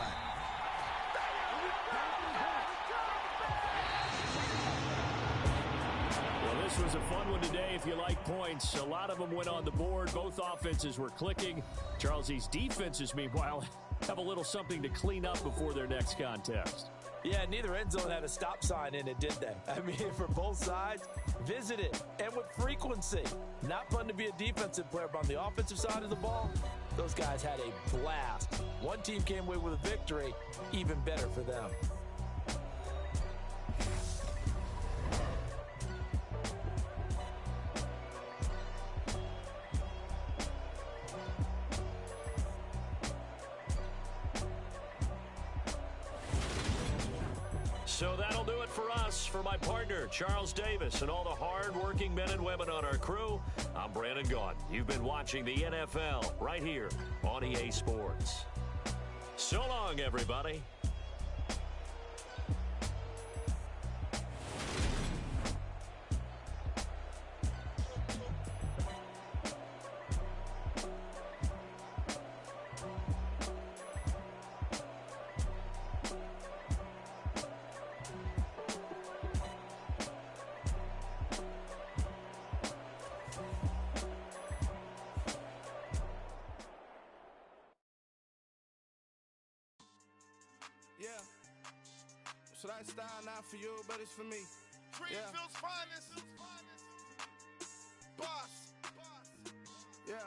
[SPEAKER 4] This was a fun one today if you like points. A lot of them went on the board. Both offenses were clicking. Charles, these defenses, meanwhile, have a little something to clean up before their next contest.
[SPEAKER 3] Yeah, neither end zone had a stop sign in it, did they? I mean, for both sides, visit it, and with frequency. Not fun to be a defensive player, but on the offensive side of the ball, those guys had a blast. One team came away with a victory, even better for them.
[SPEAKER 2] So that'll do it for us. For my partner, Charles Davis, and all the hard-working men and women on our crew, I'm Brandon Gaudin. You've been watching the NFL right here on EA Sports. So long, everybody.
[SPEAKER 1] Yeah. So that style not for you, but it's for me.
[SPEAKER 6] Greenfield's finest. Boss.
[SPEAKER 1] Yeah.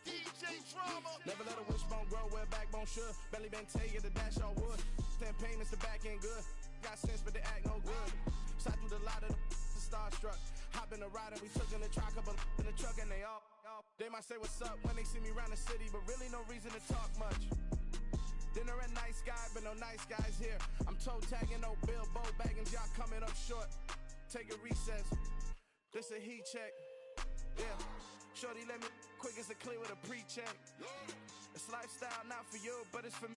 [SPEAKER 6] DJ Drama.
[SPEAKER 1] Never let a wishbone grow where backbone should. Belly been take the dash all wood. Stand payments, the back end good. Got sense, but they act no good. Side through the lot of the starstruck. Hop in the ride and we took in the truck, couple in the truck and they all. They might say what's up when they see me around the city, but really no reason to talk much. Dinner at Nice Guy, but no nice guys here. I'm toe tagging, no Bilbo baggins, y'all coming up short. Take a recess. This a heat check. Yeah. Shorty let me quick as a clear with a pre-check. It's lifestyle not for you, but it's for me.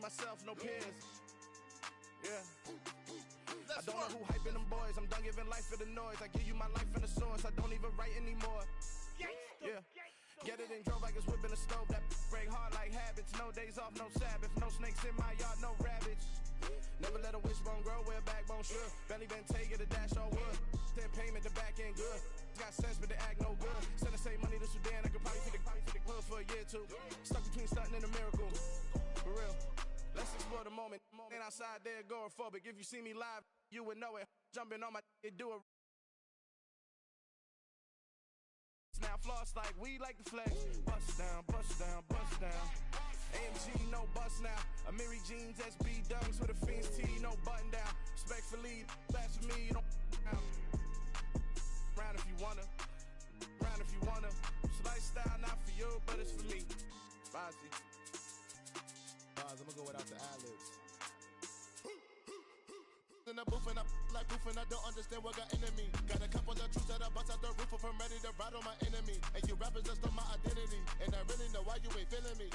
[SPEAKER 1] Myself, no peers. Yeah. I don't know who hyping them boys. I'm done giving life for the noise. I give you my life in the source. I don't even write anymore. Yeah. Get it and drove like it's whipping a stove. That break hard like habits. No days off, no Sabbath. No snakes in my yard, no rabbits. Never let a wishbone grow where backbone should. Belly been take it, a dash all wood.
[SPEAKER 7] Send payment, the back end good. Got sense, but they act no good. Send the same money to Sudan, I could probably feed the hood for a year or two. Stuck between stunting and a miracle. For real. Let's explore the moment. Ain't outside there agoraphobic. If you see me live, you would know it. Jumping on my do it. Now floss like we like the flex. Bust down, bust down, bust down. AMG, no bust now. Amiri jeans, SB dunks with a Fiends tee, no button down. Respectfully, that's for me, you don't down. Round if you wanna, round if you wanna. It's a lifestyle, not for you, but it's for me. Bozzy.
[SPEAKER 6] I'm gonna go without the ad-libs. In the booth and I like proof and I don't understand what got into me. Got a couple of truths that I bust out the roof if I'm ready to ride on my enemy. And you rappers just stole my identity, and I really know why you ain't feeling me.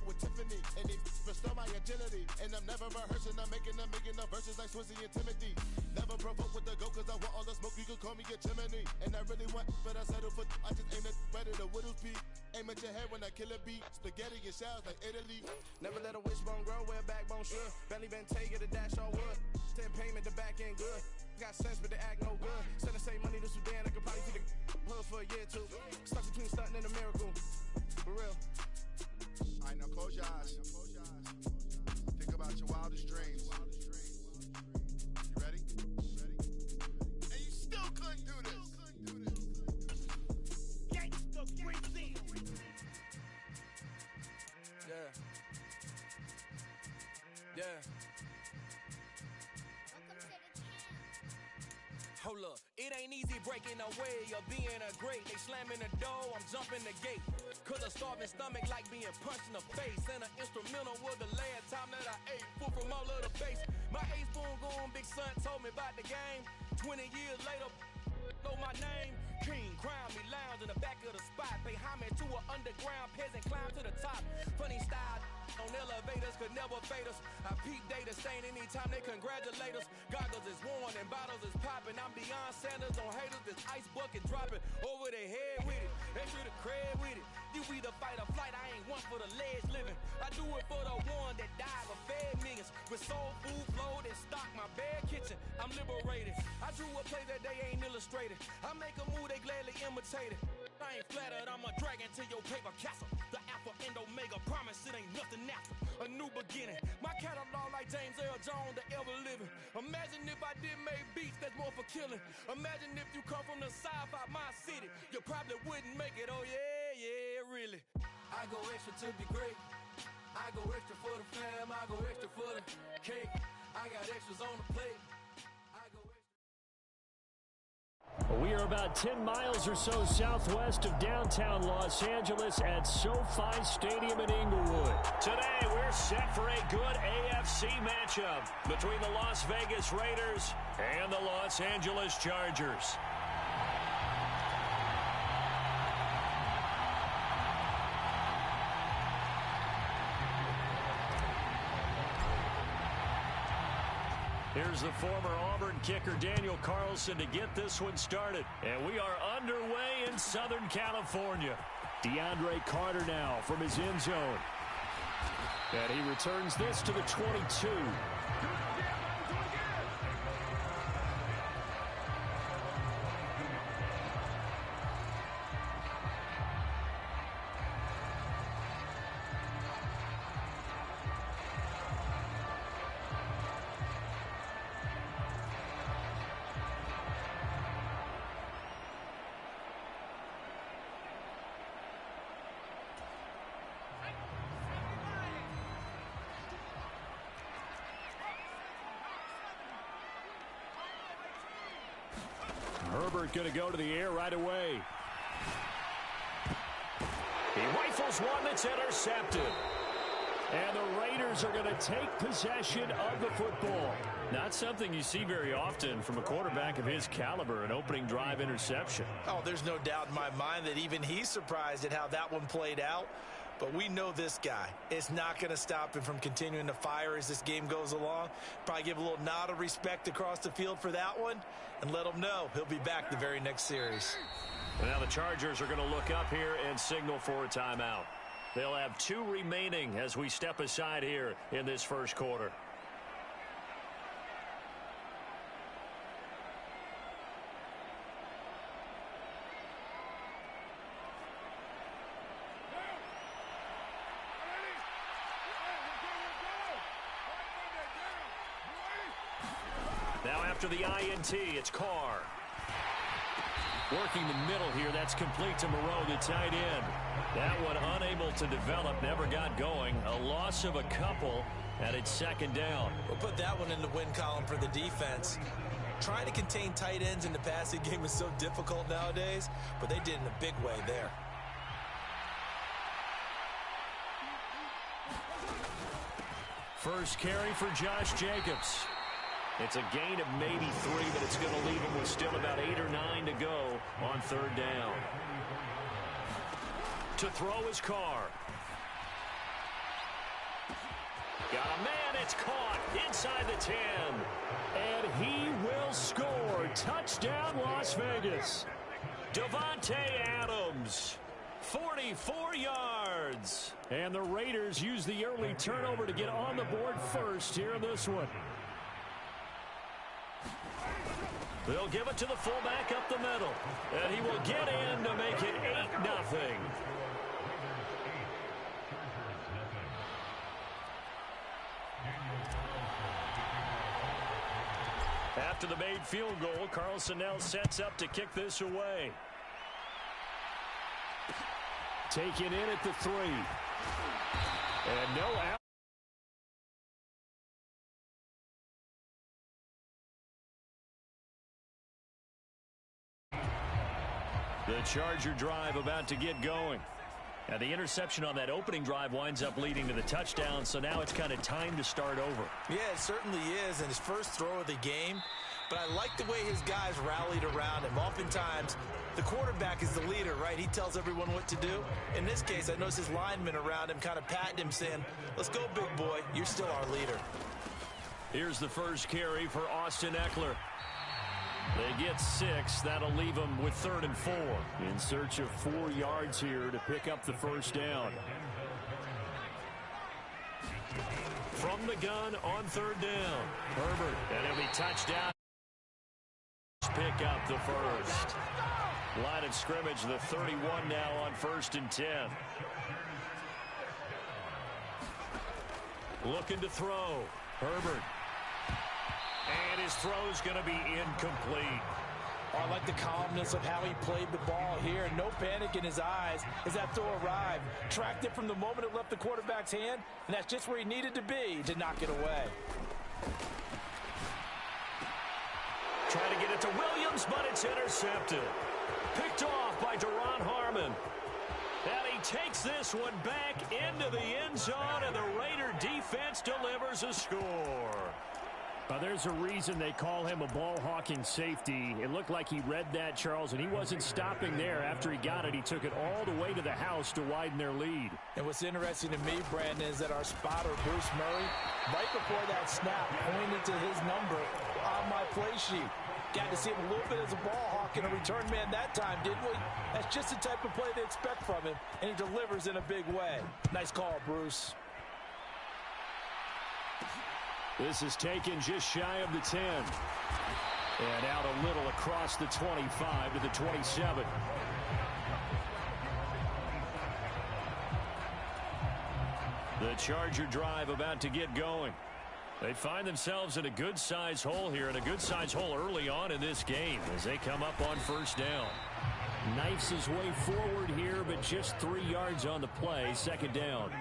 [SPEAKER 6] With Tiffany, and they restore my agility. And I'm never rehearsing, I'm making the verses like Swizzy and Timothy. Never provoke with the go, cause I want all the smoke, you can call me a chimney. And I really want, but I settle for, I just aim it better the Whittles Peak. Aim at your head when I kill a beat. Spaghetti and shells like Italy.
[SPEAKER 7] Never let a wishbone grow where a backbone should. Belly been take it, a dash all wood. Send payment, the back end good. Got sense, but they act no good. Send the same money to Sudan, I could probably feed the hood for a year or two. Stuck between stunting and a miracle. For real.
[SPEAKER 6] Alright, now close your eyes. Think about your wildest dreams. You ready? And you still couldn't do this.
[SPEAKER 7] Gangsta Brazil. Yeah.
[SPEAKER 8] Hold up, it ain't easy breaking away or being a great. They slamming the door, I'm jumping the gate. Cause a starving stomach like being punched in the face. And an instrumental was the last time that I ate food from all of the base. My ace spoon going, big son told me about the game. 20 years later, know my name. King, crown me, lounge in the back of the spot. Pay homage to an underground peasant, climb to the top. Funny style on elevators could never fade us. I peep data stain anytime they congratulate us. Goggles is worn and bottles is popping. I'm beyond Sanders on haters, this ice bucket dropping over their head with it. Extra the cred with it. You either fight or flight, I ain't one for the ledge living. I do it for the one that died or fed millions. With soul food flowed and stock my bare kitchen. I'm liberated. I drew a play that they ain't illustrated. I make a move, they gladly imitate it. I ain't flattered, I'm a dragon to your paper castle. The Alpha and Omega, promise it ain't nothing after. A new beginning. My catalog like James Earl Jones, the ever living. Imagine if I didn't make beats that's more for killing. Imagine if you come from the south out my city. You probably wouldn't make it, oh yeah, really. I go extra to be great. I go extra for the fam, I go extra for the cake. I got extras on the plate.
[SPEAKER 4] We are about 10 miles or so southwest of downtown Los Angeles at SoFi Stadium in Inglewood.
[SPEAKER 2] Today, we're set for a good AFC matchup between the Las Vegas Raiders and the Los Angeles Chargers. Here's the former Auburn kicker Daniel Carlson to get this one started. And we are underway in Southern California.
[SPEAKER 4] DeAndre Carter now from his end zone. And he returns this to the 22. Herbert going to go to the air right away.
[SPEAKER 2] He rifles one that's intercepted.
[SPEAKER 4] And the Raiders are going to take possession of the football.
[SPEAKER 2] Not something you see very often from a quarterback of his caliber, an opening drive interception.
[SPEAKER 3] Oh, there's no doubt in my mind that even he's surprised at how that one played out. But we know this guy. It's not going to stop him from continuing to fire as this game goes along. Probably give a little nod of respect across the field for that one and let him know he'll be back the very next series.
[SPEAKER 2] And now the Chargers are going to look up here and signal for a timeout. They'll have 2 remaining as we step aside here in this first quarter. Now after the INT, it's Carr. Working the middle here, that's complete to Moreau, the tight end. That one unable to develop, never got going. A loss of a couple, and it's second down.
[SPEAKER 3] We'll put that one in the win column for the defense. Trying to contain tight ends in the passing game is so difficult nowadays, but they did in a big way there.
[SPEAKER 2] First carry for Josh Jacobs. It's a gain of maybe 3, but it's going to leave him with still about 8 or 9 to go on third down. To throw is Carr. Got a man, it's caught inside the 10.
[SPEAKER 4] And he will score. Touchdown, Las Vegas.
[SPEAKER 2] Davante Adams, 44 yards.
[SPEAKER 4] And the Raiders use the early turnover to get on the board first here in this one.
[SPEAKER 2] They'll give it to the fullback up the middle. And he will get in to make it 8-0. After the made field goal, Carlson now sets up to kick this away.
[SPEAKER 4] Taken in at the 3. And no out.
[SPEAKER 2] The Charger drive about to get going. Now the interception on that opening drive winds up leading to the touchdown, so now it's kind of time to start over.
[SPEAKER 3] Yeah, it certainly is, and his first throw of the game. But I like the way his guys rallied around him. Oftentimes, the quarterback is the leader, right? He tells everyone what to do. In this case, I noticed his linemen around him kind of patting him, saying, "Let's go, big boy. You're still our leader."
[SPEAKER 2] Here's the first carry for Austin Ekeler. They get 6. That'll leave them with 3rd and 4.
[SPEAKER 4] In search of 4 yards here to pick up the first down.
[SPEAKER 2] From the gun on 3rd down. Herbert, and he'll be touchdown. Pick up the first. Line of scrimmage, the 31 now on 1st and 10. Looking to throw. Herbert. And his throw's going to be incomplete.
[SPEAKER 3] Oh, I like the calmness of how he played the ball here. No panic in his eyes as that throw arrived. Tracked it from the moment it left the quarterback's hand, and that's just where he needed to be to knock it away.
[SPEAKER 2] Trying to get it to Williams, but it's intercepted. Picked off by Duron Harmon. And he takes this one back into the end zone, and the Raider defense delivers a score.
[SPEAKER 4] There's a reason they call him a ball-hawking safety. It looked like he read that, Charles, and he wasn't stopping there. After he got it, he took it all the way to the house to widen their lead.
[SPEAKER 3] And what's interesting to me, Brandon, is that our spotter, Bruce Murray, right before that snap, pointed to his number on my play sheet. Got to see him a little bit as a ball hawk and a return man that time, didn't we? That's just the type of play they expect from him, and he delivers in a big way. Nice call, Bruce.
[SPEAKER 4] This is taken just shy of the 10. And out a little across the 25 to the 27.
[SPEAKER 2] The Charger drive about to get going. They find themselves in a good-sized hole here, and a good-sized hole early on in this game as they come up on 1st down.
[SPEAKER 4] Knifes his way forward here, but just 3 yards on the play. 2nd down.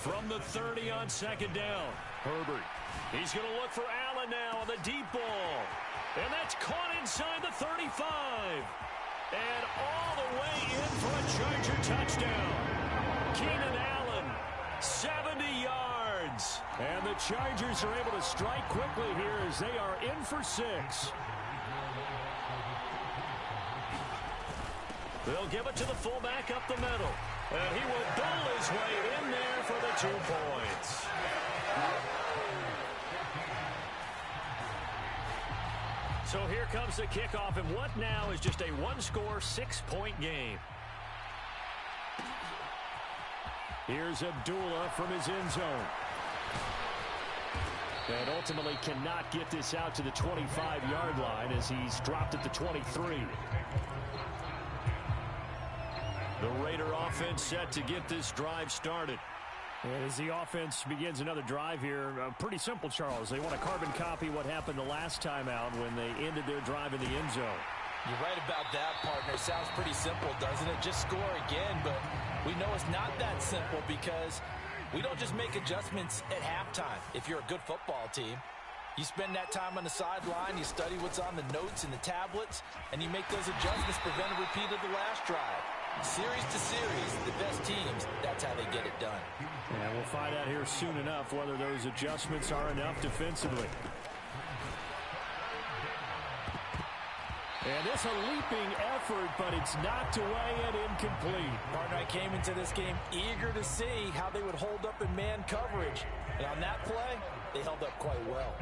[SPEAKER 2] From the 30 on 2nd down. Herbert. He's going to look for Allen now on the deep ball. And that's caught inside the 35. And all the way in for a Charger touchdown. Keenan Allen, 70 yards.
[SPEAKER 4] And the Chargers are able to strike quickly here as they are in for 6.
[SPEAKER 2] They'll give it to the fullback up the middle. And he will bull his way in there for the 2 points. So here comes the kickoff, and what now is just a one-score, 6-point game.
[SPEAKER 4] Here's Abdullah from his end zone. And ultimately cannot get this out to the 25-yard line as he's dropped at the 23.
[SPEAKER 2] The Raider offense set to get this drive started.
[SPEAKER 4] And as the offense begins another drive here, pretty simple, Charles. They want to carbon copy what happened the last time out when they ended their drive in the end zone.
[SPEAKER 3] You're right about that, partner. Sounds pretty simple, doesn't it? Just score again, but we know it's not that simple because we don't just make adjustments at halftime. If you're a good football team, you spend that time on the sideline, you study what's on the notes and the tablets, and you make those adjustments, prevent a repeat of the last drive. Series to series, the best teams, that's how they get it done.
[SPEAKER 4] And we'll find out here soon enough whether those adjustments are enough defensively. And it's a leaping effort, but it's knocked away and incomplete.
[SPEAKER 3] Partner, I came into this game eager to see how they would hold up in man coverage. And on that play, they held up quite well.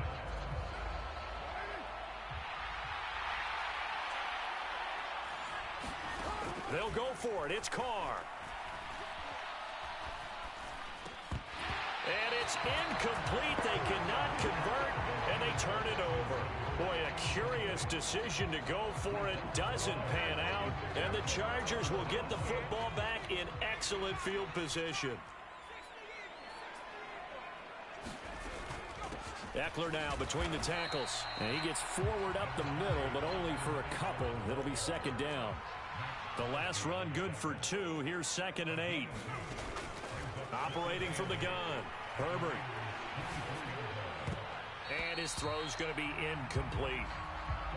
[SPEAKER 2] They'll go for it. It's Carr. And it's incomplete. They cannot convert, and they turn it over. Boy, a curious decision to go for it. Doesn't pan out, and the Chargers will get the football back in excellent field position. Eckler now between the tackles.
[SPEAKER 4] And he gets forward up the middle, but only for a couple. It'll be second down.
[SPEAKER 2] The last run good for 2. Here's 2nd and 8. Operating from the gun. Herbert. And his throw's going to be incomplete.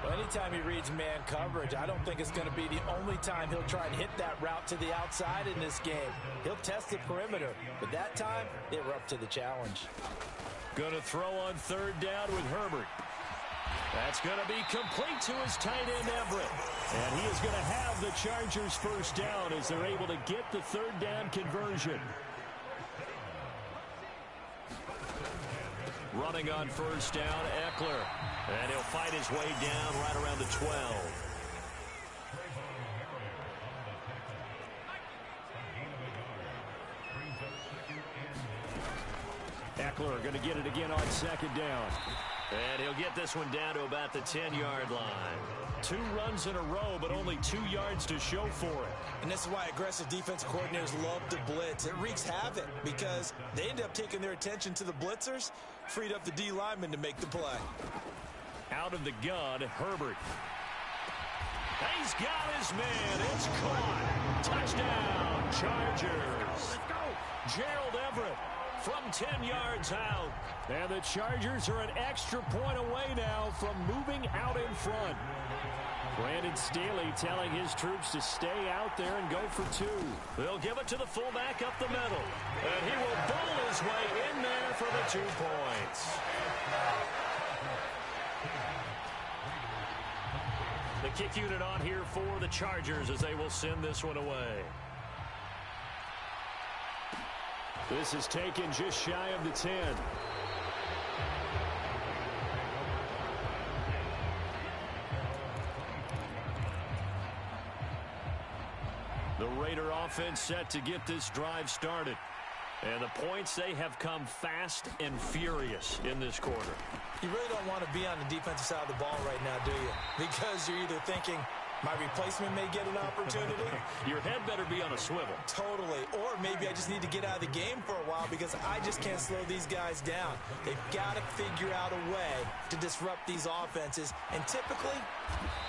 [SPEAKER 3] Well, anytime he reads man coverage, I don't think it's going to be the only time he'll try and hit that route to the outside in this game. He'll test the perimeter, but that time, they were up to the challenge.
[SPEAKER 2] Going to throw on 3rd down with Herbert. That's going to be complete to his tight end, Everett.
[SPEAKER 4] And he is going to have the Chargers first down as they're able to get the 3rd down conversion.
[SPEAKER 2] Running on 1st down, Eckler. And he'll fight his way down right around the 12.
[SPEAKER 4] Eckler going to get it again on 2nd down.
[SPEAKER 2] And he'll get this one down to about the 10-yard line. 2 runs in a row, but only 2 yards to show for it.
[SPEAKER 3] And this is why aggressive defensive coordinators love to blitz. It wreaks havoc because they end up taking their attention to the blitzers, freed up the D lineman to make the play.
[SPEAKER 2] Out of the gun, Herbert. He's got his man. It's caught. Touchdown, Chargers. Gerald Everett from 10 yards out.
[SPEAKER 4] And the Chargers are an extra point away now from moving out in front. Brandon Staley telling his troops to stay out there and go for 2.
[SPEAKER 2] They'll give it to the fullback up the middle. And he will bowl his way in there for the 2 points. The kick unit on here for the Chargers as they will send this one away.
[SPEAKER 4] This is taken just shy of the 10.
[SPEAKER 2] The Raider offense set to get this drive started. And the points, they have come fast and furious in this quarter.
[SPEAKER 3] You really don't want to be on the defensive side of the ball right now, do you? Because you're either thinking, my replacement may get an opportunity.
[SPEAKER 2] Your head better be on a swivel.
[SPEAKER 3] Totally. Or maybe I just need to get out of the game for a while because I just can't slow these guys down. They've got to figure out a way to disrupt these offenses. And typically,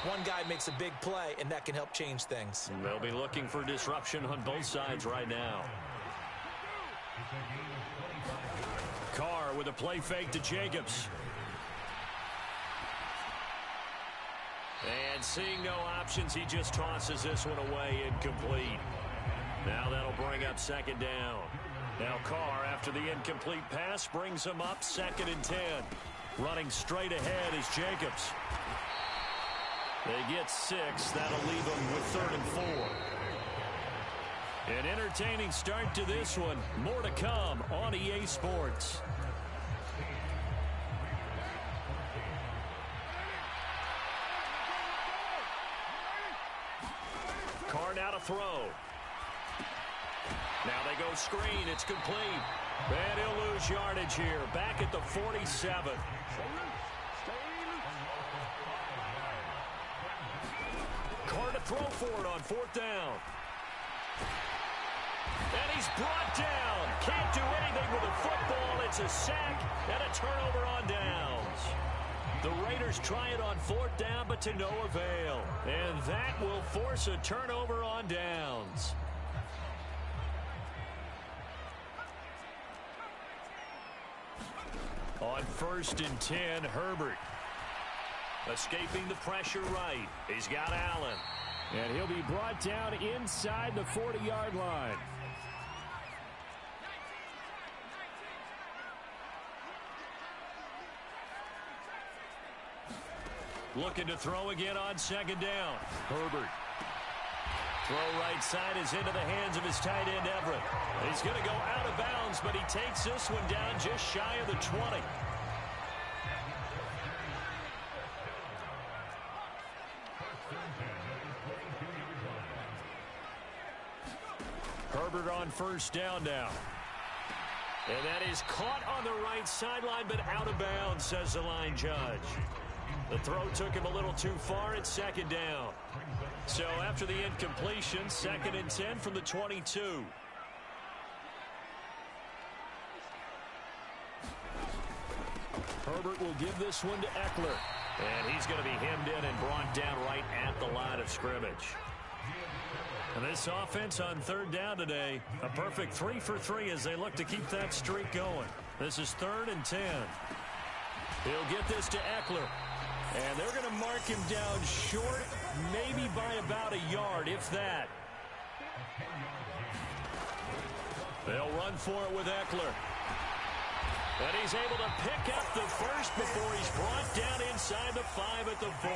[SPEAKER 3] one guy makes a big play, and that can help change things.
[SPEAKER 2] They'll be looking for disruption on both sides right now. Carr with a play fake to Jacobs. And seeing no options, he just tosses this one away, incomplete. Now that'll bring up 2nd down. Now Carr, after the incomplete pass, brings him up 2nd and 10. Running straight ahead is Jacobs. They get 6. That'll leave them with 3rd and 4. An entertaining start to this one. More to come on EA Sports. Carr now to throw. Now they go screen. It's complete. And he'll lose yardage here. Back at the 47. Carr to throw for it on 4th down. And he's brought down. Can't do Herbert with a football. It's a sack and a turnover on downs. The Raiders try it on 4th down, but to no avail. And that will force a turnover on downs. On 1st and 10, Herbert. Escaping the pressure right. He's got Allen.
[SPEAKER 4] And he'll be brought down inside the 40-yard line.
[SPEAKER 2] Looking to throw again on 2nd down. Herbert. Throw right side is into the hands of his tight end, Everett. He's going to go out of bounds, but he takes this one down just shy of the 20. Herbert on 1st down now. And that is caught on the right sideline, but out of bounds, says the line judge. The throw took him a little too far. It's 2nd down. So after the incompletion, 2nd and 10 from the 22. Herbert will give this one to Eckler. And he's going to be hemmed in and brought down right at the line of scrimmage. And this offense on 3rd down today, a perfect 3 for 3 as they look to keep that streak going. This is 3rd and 10. He'll get this to Eckler. And they're going to mark him down short, maybe by about a yard, if that. They'll run for it with Eckler. And he's able to pick up the first before he's brought down inside the 5 at the 4.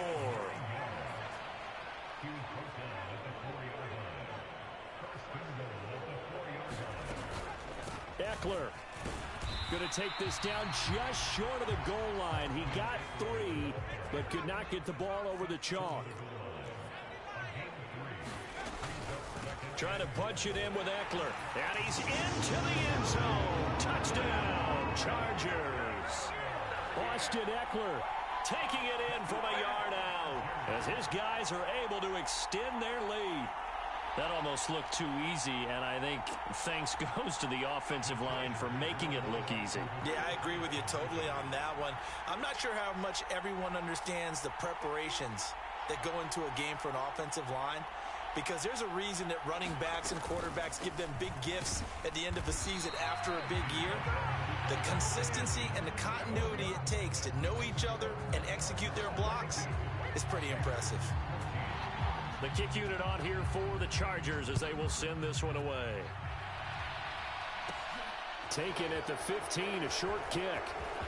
[SPEAKER 2] Eckler going to take this down just short of the goal line. He got 3, but could not get the ball over the chalk. Trying to punch it in with Eckler. And he's into the end zone. Touchdown, Chargers. Austin Eckler taking it in from a yard out as his guys are able to extend their lead. That almost looked too easy, and I think thanks goes to the offensive line for making it look easy.
[SPEAKER 3] Yeah, I agree with you totally on that one. I'm not sure how much everyone understands the preparations that go into a game for an offensive line, because there's a reason that running backs and quarterbacks give them big gifts at the end of the season after a big year. The consistency and the continuity it takes to know each other and execute their blocks is pretty impressive.
[SPEAKER 2] The kick unit on here for the Chargers as they will send this one away.
[SPEAKER 4] Taken at the 15, a short kick.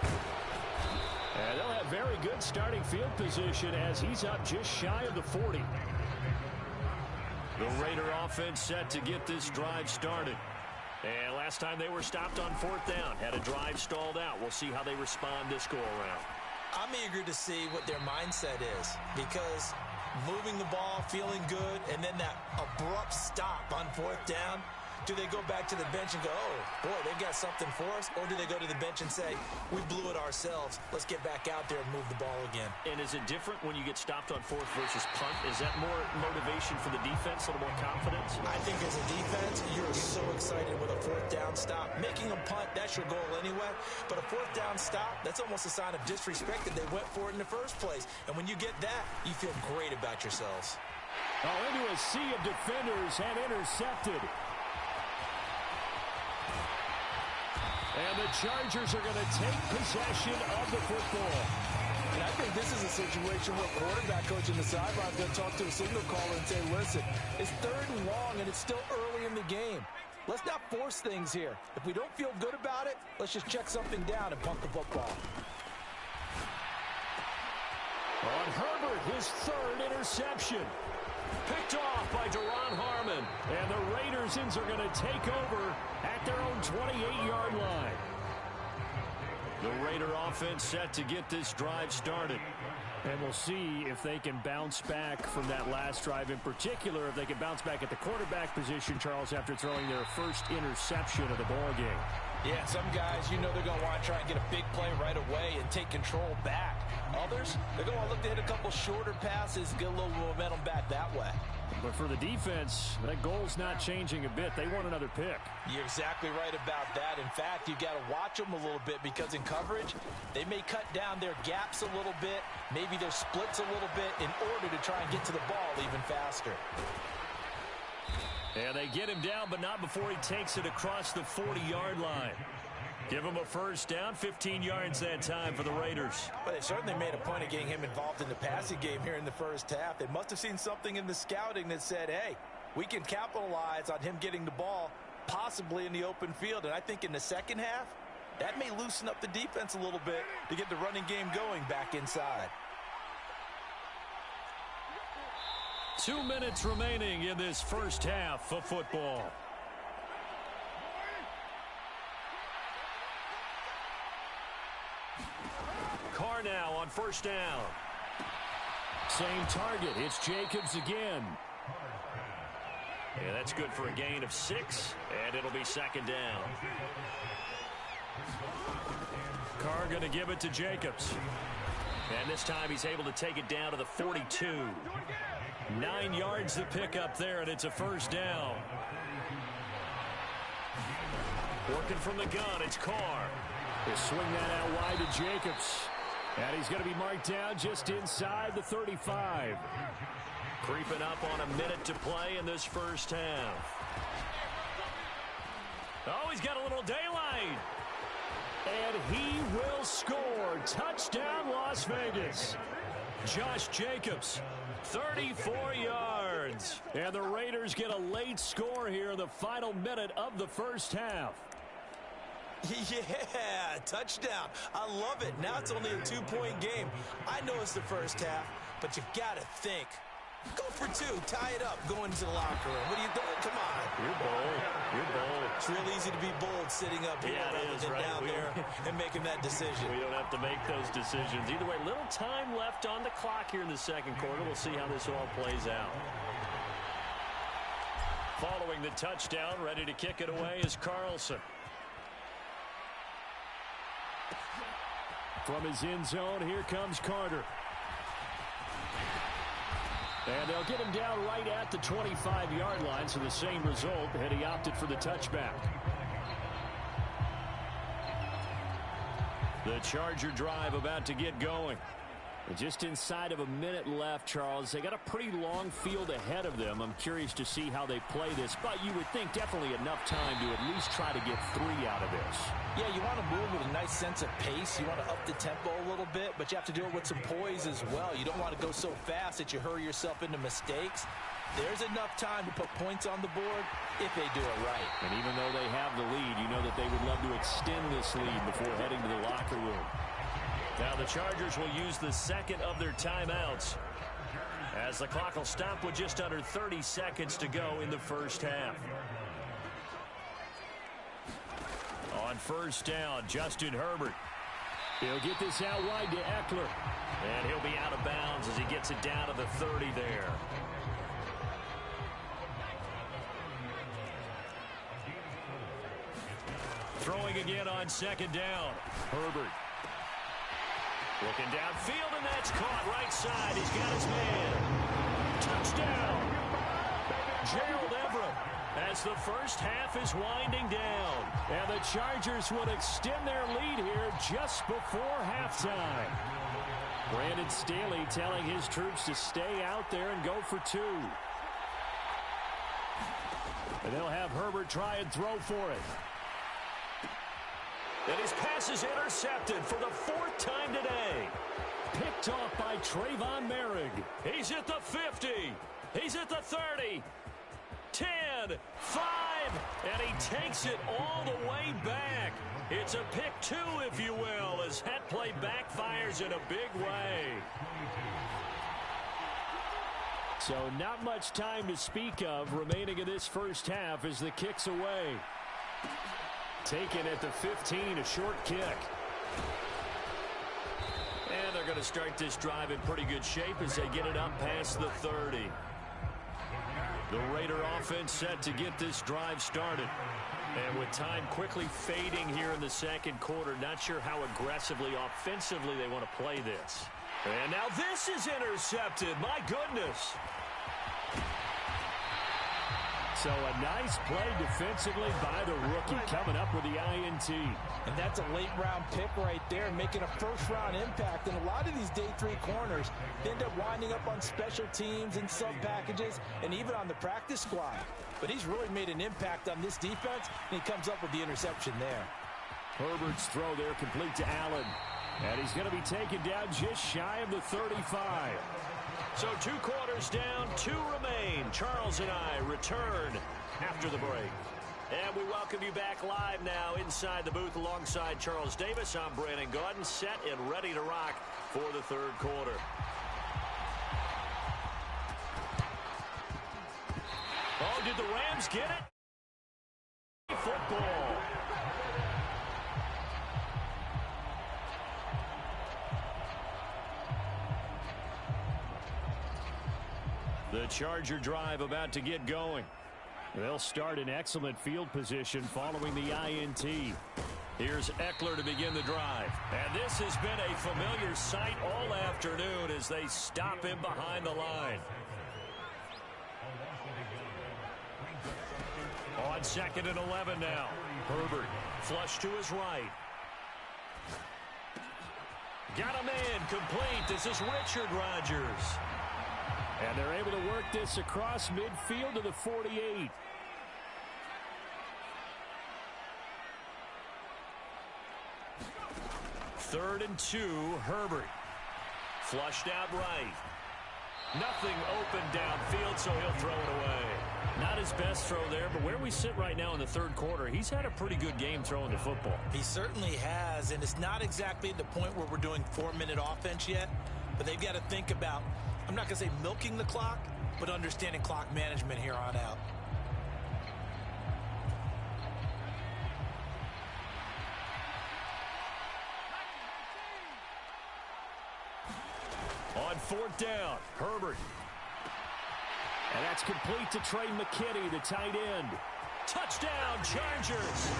[SPEAKER 4] And they'll have very good starting field position as he's up just shy of the 40.
[SPEAKER 2] The Raider offense set to get this drive started. And last time they were stopped on 4th down, had a drive stalled out. We'll see how they respond this go-around.
[SPEAKER 3] I'm eager to see what their mindset is, because moving the ball, feeling good, and then that abrupt stop on 4th down, do they go back to the bench and go, oh, boy, they got something for us? Or do they go to the bench and say, we blew it ourselves, let's get back out there and move the ball again?
[SPEAKER 2] And is it different when you get stopped on 4th versus punt? Is that more motivation for the defense, a little more confidence?
[SPEAKER 3] I think as a defense, you're so excited with a 4th down stop. Making a punt, that's your goal anyway. But a 4th down stop, that's almost a sign of disrespect that they went for it in the first place. And when you get that, you feel great about yourselves.
[SPEAKER 4] Oh, into a sea of defenders and intercepted. And the Chargers are going to take possession of the football.
[SPEAKER 3] And I think this is a situation where quarterback coach in the sideline going to talk to a signal caller and say, listen, it's 3rd and long and it's still early in the game. Let's not force things here. If we don't feel good about it, let's just check something down and punt the football.
[SPEAKER 4] On Herbert, his 3rd interception.
[SPEAKER 2] Picked off by Duron Harmon.
[SPEAKER 4] And the Raidersins are going to take over at their own 28-yard line.
[SPEAKER 2] The Raider offense set to get this drive started.
[SPEAKER 4] And we'll see if they can bounce back from that last drive, in particular, if they can bounce back at the quarterback position, Charles, after throwing their first interception of the ballgame.
[SPEAKER 3] Yeah, some guys, you know they're going to want to try and get a big play right away and take control back. Others, they're going to look to hit a couple shorter passes, get a little momentum back that way.
[SPEAKER 4] But for the defense, that goal's not changing a bit. They want another pick.
[SPEAKER 3] You're exactly right about that. In fact, you got to watch them a little bit because in coverage, they may cut down their gaps a little bit, maybe their splits a little bit in order to try and get to the ball even faster.
[SPEAKER 2] And they get him down, but not before he takes it across the 40-yard line. Give him a first down, 15 yards that time for the Raiders.
[SPEAKER 3] But they certainly made a point of getting him involved in the passing game here in the first half. They must have seen something in the scouting that said, hey, we can capitalize on him getting the ball possibly in the open field. And I think in the second half, that may loosen up the defense a little bit to get the running game going back inside.
[SPEAKER 2] 2 minutes remaining in this first half of football. Carr now on first down.
[SPEAKER 4] Same target. It's Jacobs again.
[SPEAKER 2] Yeah, that's good for a gain of 6, and it'll be second down. Carr going to give it to Jacobs. And this time he's able to take it down to the 42. 9 yards to pick up there, and it's a first down. Working from the gun, it's Carr.
[SPEAKER 4] They swing that out wide to Jacobs. And he's going to be marked down just inside the 35.
[SPEAKER 2] Creeping up on a minute to play in this first half. Oh, he's got a little daylight.
[SPEAKER 4] And he will score. Touchdown, Las Vegas.
[SPEAKER 2] Josh Jacobs, 34 yards.
[SPEAKER 4] And the Raiders get a late score here in the final minute of the first half.
[SPEAKER 3] Yeah, touchdown. I love it. Now it's only a 2-point game. I know it's the first half, but you got to think. Go for 2. Tie it up. Go into the locker room. What are you doing? Come on.
[SPEAKER 2] You're bold. You're bold.
[SPEAKER 3] It's real easy to be bold sitting up here rather than down there and making that decision.
[SPEAKER 2] We don't have to make those decisions. Either way, little time left on the clock here in the second quarter. We'll see how this all plays out. Following the touchdown, ready to kick it away is Carlson.
[SPEAKER 4] From his end zone, here comes Carter. And they'll get him down right at the 25-yard line, so the same result, and he opted for the touchback.
[SPEAKER 2] The Charger drive about to get going.
[SPEAKER 4] Just inside of a minute left, Charles. They got a pretty long field ahead of them. I'm curious to see how they play this, but you would think definitely enough time to at least try to get 3 out of this.
[SPEAKER 3] Yeah, you want to move with a nice sense of pace. You want to up the tempo a little bit, but you have to do it with some poise as well. You don't want to go so fast that you hurry yourself into mistakes. There's enough time to put points on the board if they do it right.
[SPEAKER 4] And even though they have the lead, you know that they would love to extend this lead before heading to the locker room.
[SPEAKER 2] Now the Chargers will use the second of their timeouts as the clock will stop with just under 30 seconds to go in the first half. On first down, Justin Herbert.
[SPEAKER 4] He'll get this out wide to Eckler.
[SPEAKER 2] And he'll be out of bounds as he gets it down to the 30 there. Throwing again on second down. Herbert. Looking downfield, and that's caught right side. He's got his man. Touchdown. Gerald Everett as the first half is winding down.
[SPEAKER 4] And the Chargers would extend their lead here just before halftime. Brandon Staley telling his troops to stay out there and go for 2. And they'll have Herbert try and throw for it.
[SPEAKER 2] And his pass is intercepted for the 4th time today.
[SPEAKER 4] Picked off by Trayvon Merrick.
[SPEAKER 2] He's at the 50. He's at the 30. 10, 5, and he takes it all the way back. It's a pick 2, if you will, as that play backfires in a big way.
[SPEAKER 4] So not much time to speak of remaining in this first half as the kick's away. Taken at the 15, a short kick.
[SPEAKER 2] And they're going to start this drive in pretty good shape as they get it up past the 30. The Raider offense set to get this drive started. And with time quickly fading here in the second quarter, not sure how aggressively, offensively they want to play this. And now this is intercepted. My goodness.
[SPEAKER 4] So a nice play defensively by the rookie coming up with the INT.
[SPEAKER 3] And that's a late-round pick right there, making a first-round impact. And a lot of these day 3 corners end up winding up on special teams and sub packages and even on the practice squad. But he's really made an impact on this defense, and he comes up with the interception there.
[SPEAKER 4] Herbert's throw there complete to Allen. And he's going to be taken down just shy of the 35.
[SPEAKER 2] So 2 quarters down, 2 remain. Charles and I return after the break. And we welcome you back live now inside the booth alongside Charles Davis. I'm Brandon Gaudin, set and ready to rock for the 3rd quarter. Oh, did the Rams get it? Football. The Charger drive about to get going. They'll start in excellent field position following the INT. Here's Eckler to begin the drive. And this has been a familiar sight all afternoon as they stop him behind the line. On 2nd and 11 now. Herbert flush to his right. Got a man complete. This is Richard Rodgers.
[SPEAKER 4] And they're able to work this across midfield to the 48.
[SPEAKER 2] Third and 2, Herbert. Flushed out right. Nothing open downfield, so he'll throw it away. Not his best throw there, but where we sit right now in the 3rd quarter, he's had a pretty good game throwing the football.
[SPEAKER 3] He certainly has, and it's not exactly the point where we're doing 4-minute offense yet, but they've got to think about, I'm not going to say milking the clock, but understanding clock management here on out.
[SPEAKER 2] On 4th down, Herbert.
[SPEAKER 4] And that's complete to Trey McKitty, the tight end.
[SPEAKER 2] Touchdown, Chargers.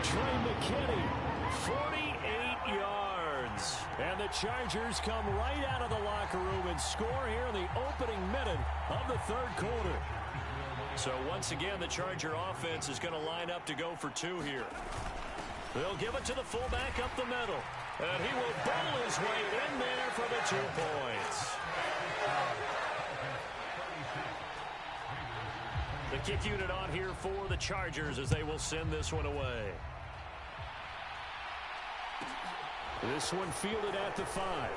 [SPEAKER 4] Trey McKitty, 48 yards. And the Chargers come right out of the locker room and score here in the opening minute of the 3rd quarter.
[SPEAKER 2] So once again, the Charger offense is going to line up to go for 2 here. They'll give it to the fullback up the middle. And he will bowl his way in there for the 2 points. The kick unit on here for the Chargers as they will send this one away.
[SPEAKER 4] This one fielded at the 5.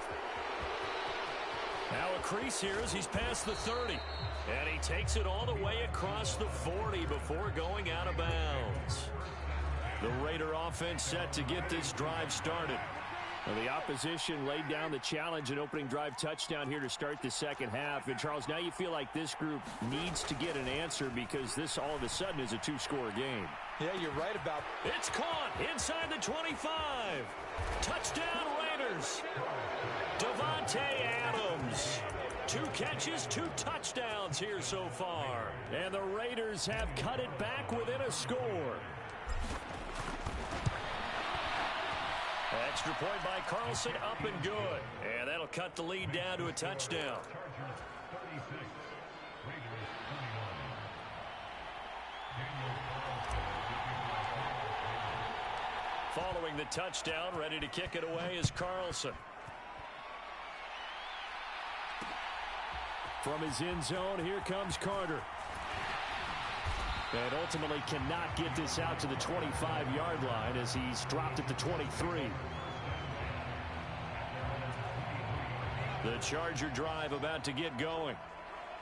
[SPEAKER 2] Now a crease here as he's past the 30. And he takes it all the way across the 40 before going out of bounds. The Raider offense set to get this drive started.
[SPEAKER 4] Well, the opposition laid down the challenge and opening drive touchdown here to start the 2nd half. And, Charles, now you feel like this group needs to get an answer because this all of a sudden is a 2-score game.
[SPEAKER 3] Yeah, you're right about
[SPEAKER 2] it. It's caught inside the 25. Touchdown, Raiders. Devontae Adams. 2 catches, 2 touchdowns here so far.
[SPEAKER 4] And the Raiders have cut it back within a score.
[SPEAKER 2] Extra point by Carlson, up and good. And that'll cut the lead down to a touchdown. Following the touchdown, ready to kick it away is Carlson.
[SPEAKER 4] From his end zone, here comes Carter. And ultimately cannot get this out to the 25-yard line as he's dropped at the 23.
[SPEAKER 2] The Charger drive about to get going.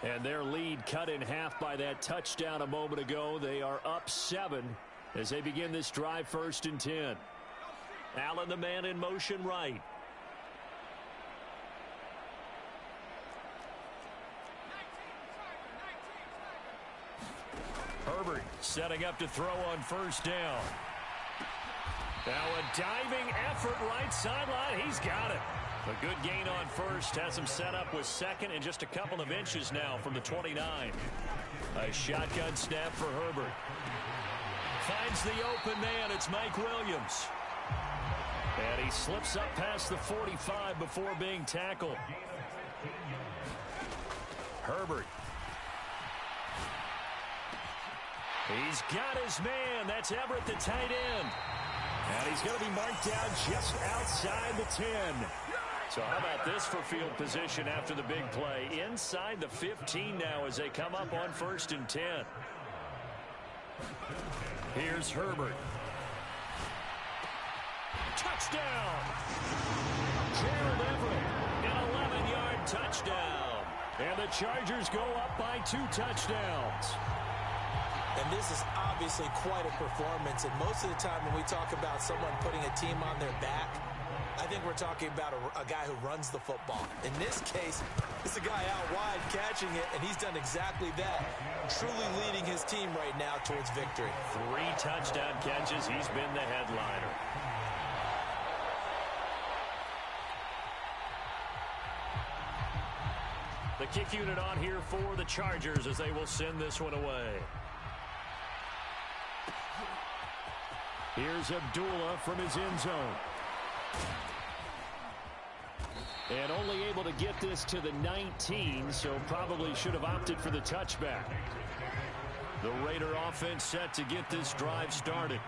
[SPEAKER 4] And their lead cut in half by that touchdown a moment ago. They are up 7 as they begin this drive 1st and 10.
[SPEAKER 2] Allen, the man in motion right. Herbert setting up to throw on 1st down. Now a diving effort right sideline. He's got it. A good gain on 1st. Has him set up with 2nd and just a couple of inches now from the 29. A shotgun snap for Herbert. Finds the open man. It's Mike Williams. And he slips up past the 45 before being tackled. Herbert. He's got his man. That's Everett, the tight end.
[SPEAKER 4] And he's going to be marked down just outside the 10.
[SPEAKER 2] So how about this for field position after the big play? Inside the 15 now as they come up on 1st and 10. Here's Herbert. Touchdown! Gerald Everett, an 11-yard touchdown.
[SPEAKER 4] And the Chargers go up by 2 touchdowns.
[SPEAKER 3] And this is obviously quite a performance. And most of the time when we talk about someone putting a team on their back, I think we're talking about a guy who runs the football. In this case, it's a guy out wide catching it, and he's done exactly that, truly leading his team right now towards victory.
[SPEAKER 2] 3 touchdown catches. He's been the headliner. The kick unit on here for the Chargers as they will send this one away.
[SPEAKER 4] Here's Abdullah from his end zone. And only able to get this to the 19, so probably should have opted for the touchback.
[SPEAKER 2] The Raider offense set to get this drive started.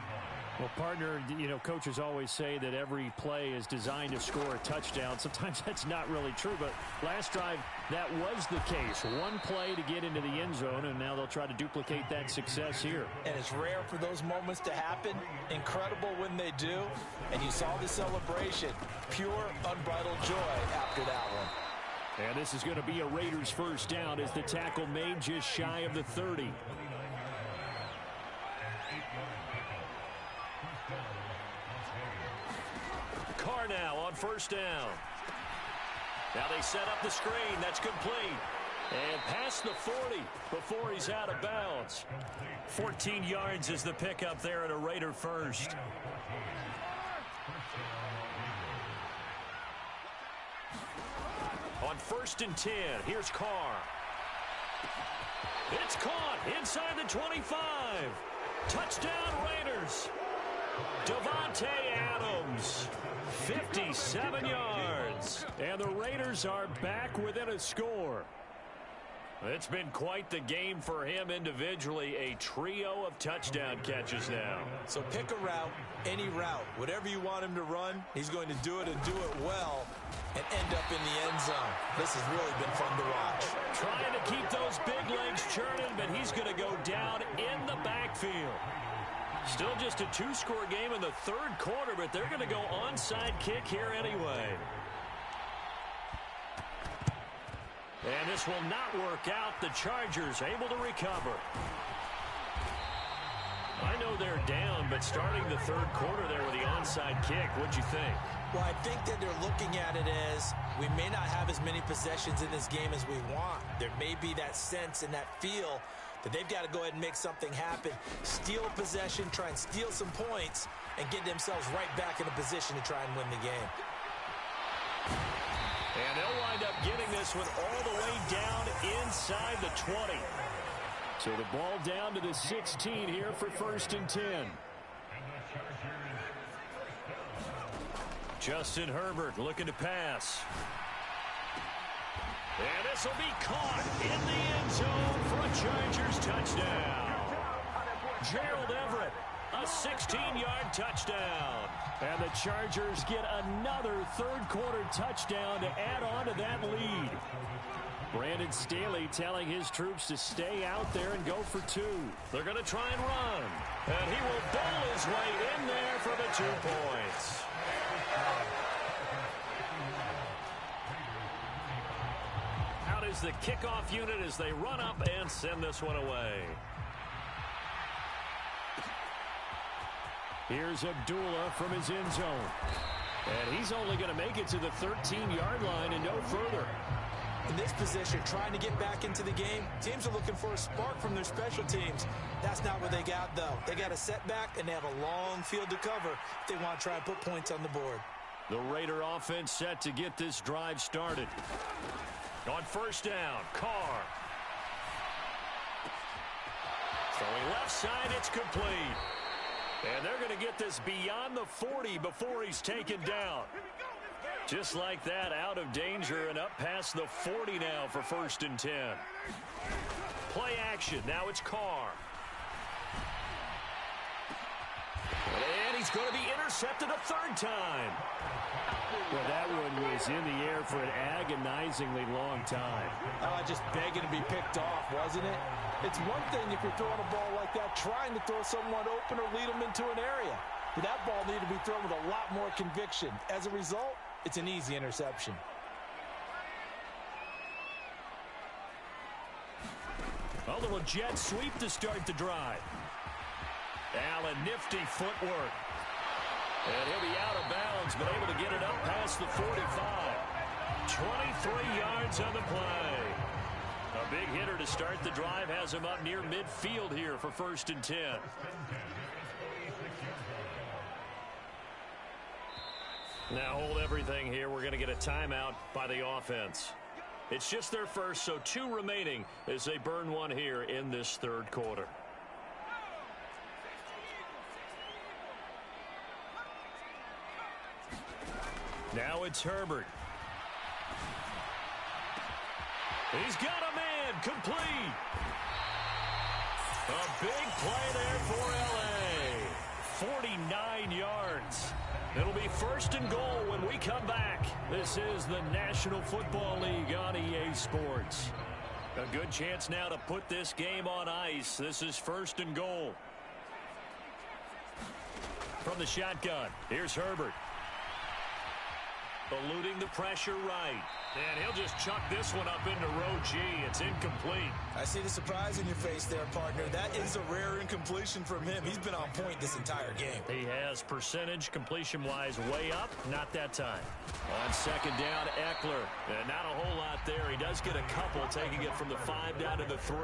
[SPEAKER 4] Well, partner, you know, coaches always say that every play is designed to score a touchdown. Sometimes that's not really true, but last drive, that was the case. One play to get into the end zone, and now they'll try to duplicate that success here.
[SPEAKER 3] And it's rare for those moments to happen. Incredible when they do. And you saw the celebration. Pure, unbridled joy after that one.
[SPEAKER 4] And this is going to be a Raiders first down as the tackle made just shy of the 30.
[SPEAKER 2] Carr now on 1st down. Now they set up the screen. That's complete. And past the 40 before he's out of bounds. 14 yards is the pickup there at a Raider first. On 1st and 10, here's Carr. It's caught inside the 25. Touchdown Raiders. Davante Adams, 57 yards.
[SPEAKER 4] And the Raiders are back within a score.
[SPEAKER 2] It's been quite the game for him individually. A trio of touchdown catches now.
[SPEAKER 3] So pick a route, any route. Whatever you want him to run, he's going to do it and do it well and end up in the end zone. This has really been fun to watch.
[SPEAKER 2] Trying to keep those big legs churning, but he's going to go down in the backfield. Still just a 2-score game in the 3rd quarter, but they're going to go onside kick here anyway. And this will not work out. The Chargers able to recover. I know they're down, but starting the 3rd quarter there with the onside kick, what'd you think?
[SPEAKER 3] Well, I think that they're looking at it as we may not have as many possessions in this game as we want. There may be that sense and that feel that they've got to go ahead and make something happen, steal a possession, try and steal some points, and get themselves right back in a position to try and win the game.
[SPEAKER 2] And they'll wind up getting this one all the way down inside the 20.
[SPEAKER 4] So the ball down to the 16 here for 1st and 10.
[SPEAKER 2] Justin Herbert looking to pass. And this will be caught in the end zone for a Chargers touchdown. Gerald Everett, a 16-yard touchdown.
[SPEAKER 4] And the Chargers get another 3rd quarter touchdown to add on to that lead. Brandon Staley telling his troops to stay out there and go for 2.
[SPEAKER 2] They're going to try and run. And he will bowl his way in there for the 2 points. Out is the kickoff unit as they run up and send this one away.
[SPEAKER 4] Here's Abdullah from his end zone. And he's only going to make it to the 13-yard line and no further.
[SPEAKER 3] In this position, trying to get back into the game, teams are looking for a spark from their special teams. That's not what they got, though. They got a setback, and they have a long field to cover if they want to try and put points on the board.
[SPEAKER 2] The Raider offense set to get this drive started. On 1st down, Carr. Throwing left side, it's complete. And they're going to get this beyond the 40 before he's taken down. Just like that, out of danger and up past the 40 now for 1st and 10. Play action. Now it's Carr. intercepted a third time.
[SPEAKER 4] Well, that one was in the air for an agonizingly long time.
[SPEAKER 3] Just begging to be picked off, wasn't it? It's one thing if you're throwing a ball like that, trying to throw someone open or lead them into an area. But that ball needed to be thrown with a lot more conviction. As a result, it's an easy interception.
[SPEAKER 2] A little jet sweep to start the drive. Allen, nifty footwork. And he'll be out of bounds, but able to get it up past the 45. 23 yards on the play. A big hitter to start the drive has him up near midfield here for 1st and 10. Now hold everything here. We're going to get a timeout by the offense. It's just their first, so 2 remaining as they burn one here in this third quarter. Now it's Herbert. He's got a man complete. A big play there for L.A. 49 yards. It'll be 1st and goal when we come back. This is the National Football League on EA Sports. A good chance now to put this game on ice. This is 1st and goal. From the shotgun, here's Herbert. Eluding the pressure right. And he'll just chuck this one up into row G. It's incomplete.
[SPEAKER 3] I see the surprise in your face there, partner. That is a rare incompletion from him. He's been on point this entire game.
[SPEAKER 2] He has percentage completion-wise way up. Not that time. On 2nd down, Eckler. And not a whole lot there. He does get a couple, taking it from the 5 down to the 3.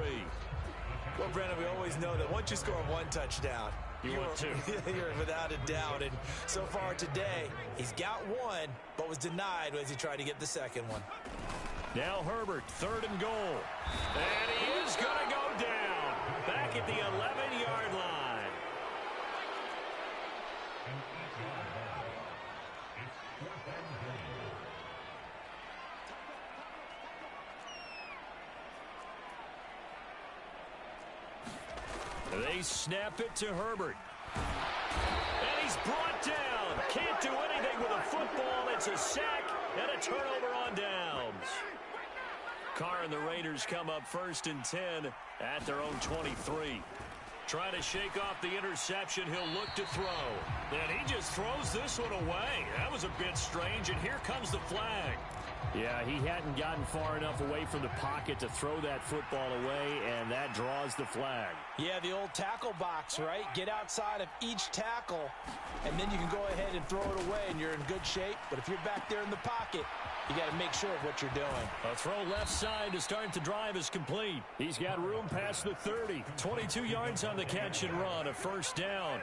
[SPEAKER 3] Well, Brandon, we always know that once you score 1 touchdown,
[SPEAKER 2] you want 2.
[SPEAKER 3] You're without a doubt. And so far today, he's got 1, but was denied as he tried to get the 2nd one.
[SPEAKER 2] Now Herbert, 3rd and goal. And he is going to go down. Back at the 11-yard line. They snap it to Herbert. And he's brought down. Can't do anything with a football. It's a sack and a turnover on downs. Carr and the Raiders come up 1st and 10 at their own 23. Trying to shake off the interception. He'll look to throw. And he just throws this one away. That was a bit strange, and here comes the flag.
[SPEAKER 4] Yeah, he hadn't gotten far enough away from the pocket to throw that football away, and that draws the flag.
[SPEAKER 3] Yeah, the old tackle box, right? Get outside of each tackle, and then you can go ahead and throw it away, and you're in good shape. But if you're back there in the pocket, you got to make sure of what you're doing.
[SPEAKER 2] A throw left side to start the drive is complete. He's got room past the 30. 22 yards on the catch and run, a 1st down.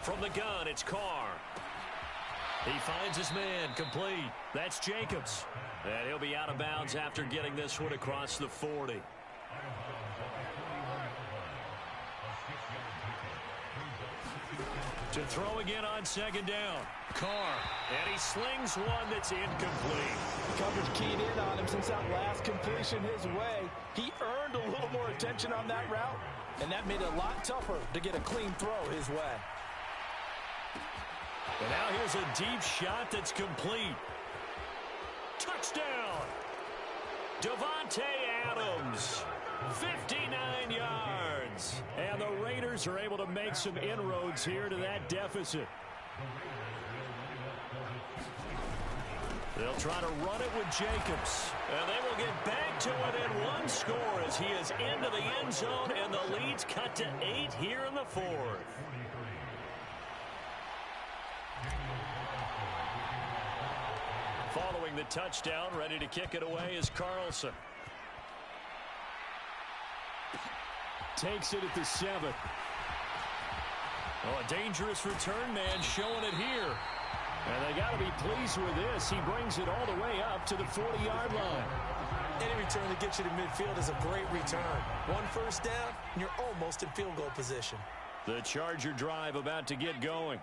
[SPEAKER 2] From the gun, it's Carr. He finds his man, complete. That's Jacobs. And he'll be out of bounds after getting this one across the 40. To throw again on 2nd down. Carr. And he slings one that's incomplete.
[SPEAKER 3] Coverage keyed in on him since that last completion his way. He earned a little more attention on that route, and that made it a lot tougher to get a clean throw his way.
[SPEAKER 2] And now here's a deep shot that's complete. Touchdown! Davante Adams, 59 yards. And the Raiders are able to make some inroads here to that deficit. They'll try to run it with Jacobs. And they will get back to it in 1 score as he is into the end zone, and the lead's cut to 8 here in the 4th. Following the touchdown, ready to kick it away is Carlson.
[SPEAKER 4] Takes it at the 7.
[SPEAKER 2] Oh, a dangerous return man showing it here.
[SPEAKER 4] And they got to be pleased with this. He brings it all the way up to the 40-yard line.
[SPEAKER 3] Any return that gets you to midfield is a great return. 1 first down, and you're almost in field goal position.
[SPEAKER 2] The Charger drive about to get going.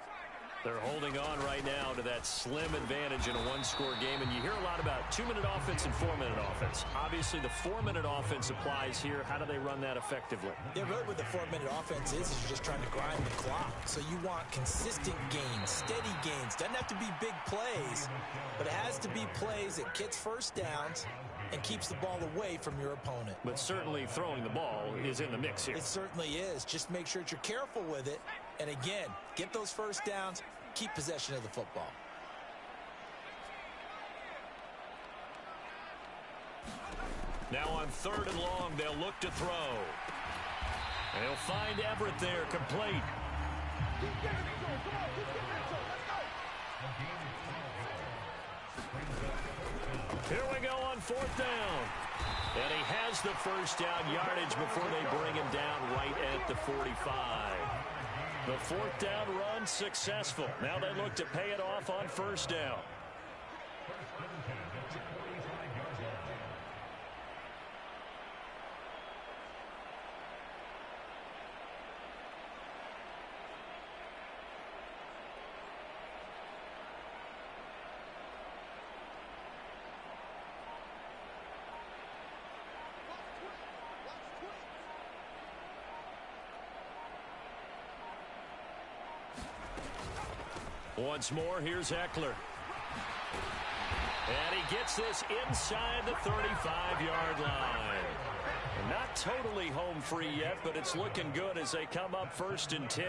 [SPEAKER 2] They're holding on right now to that slim advantage in a one-score game, and you hear a lot about 2-minute offense and 4-minute offense. Obviously, the 4-minute offense applies here. How do they run that effectively?
[SPEAKER 3] Yeah, really what the 4-minute offense is you're just trying to grind the clock. So you want consistent gains, steady gains. Doesn't have to be big plays, but it has to be plays that gets first downs and keeps the ball away from your opponent.
[SPEAKER 2] But certainly throwing the ball is in the mix here.
[SPEAKER 3] It certainly is. Just make sure that you're careful with it. And again, get those first downs, keep possession of the football.
[SPEAKER 2] Now on 3rd and long, they'll look to throw. And he'll find Everett there, complete. Here we go on 4th down. And he has the first down yardage before they bring him down right at the 45. The 4th down run successful. Now they look to pay it off on 1st down. Once more, here's Eckler. And he gets this inside the 35-yard line. Not totally home free yet, but it's looking good as they come up 1st and 10.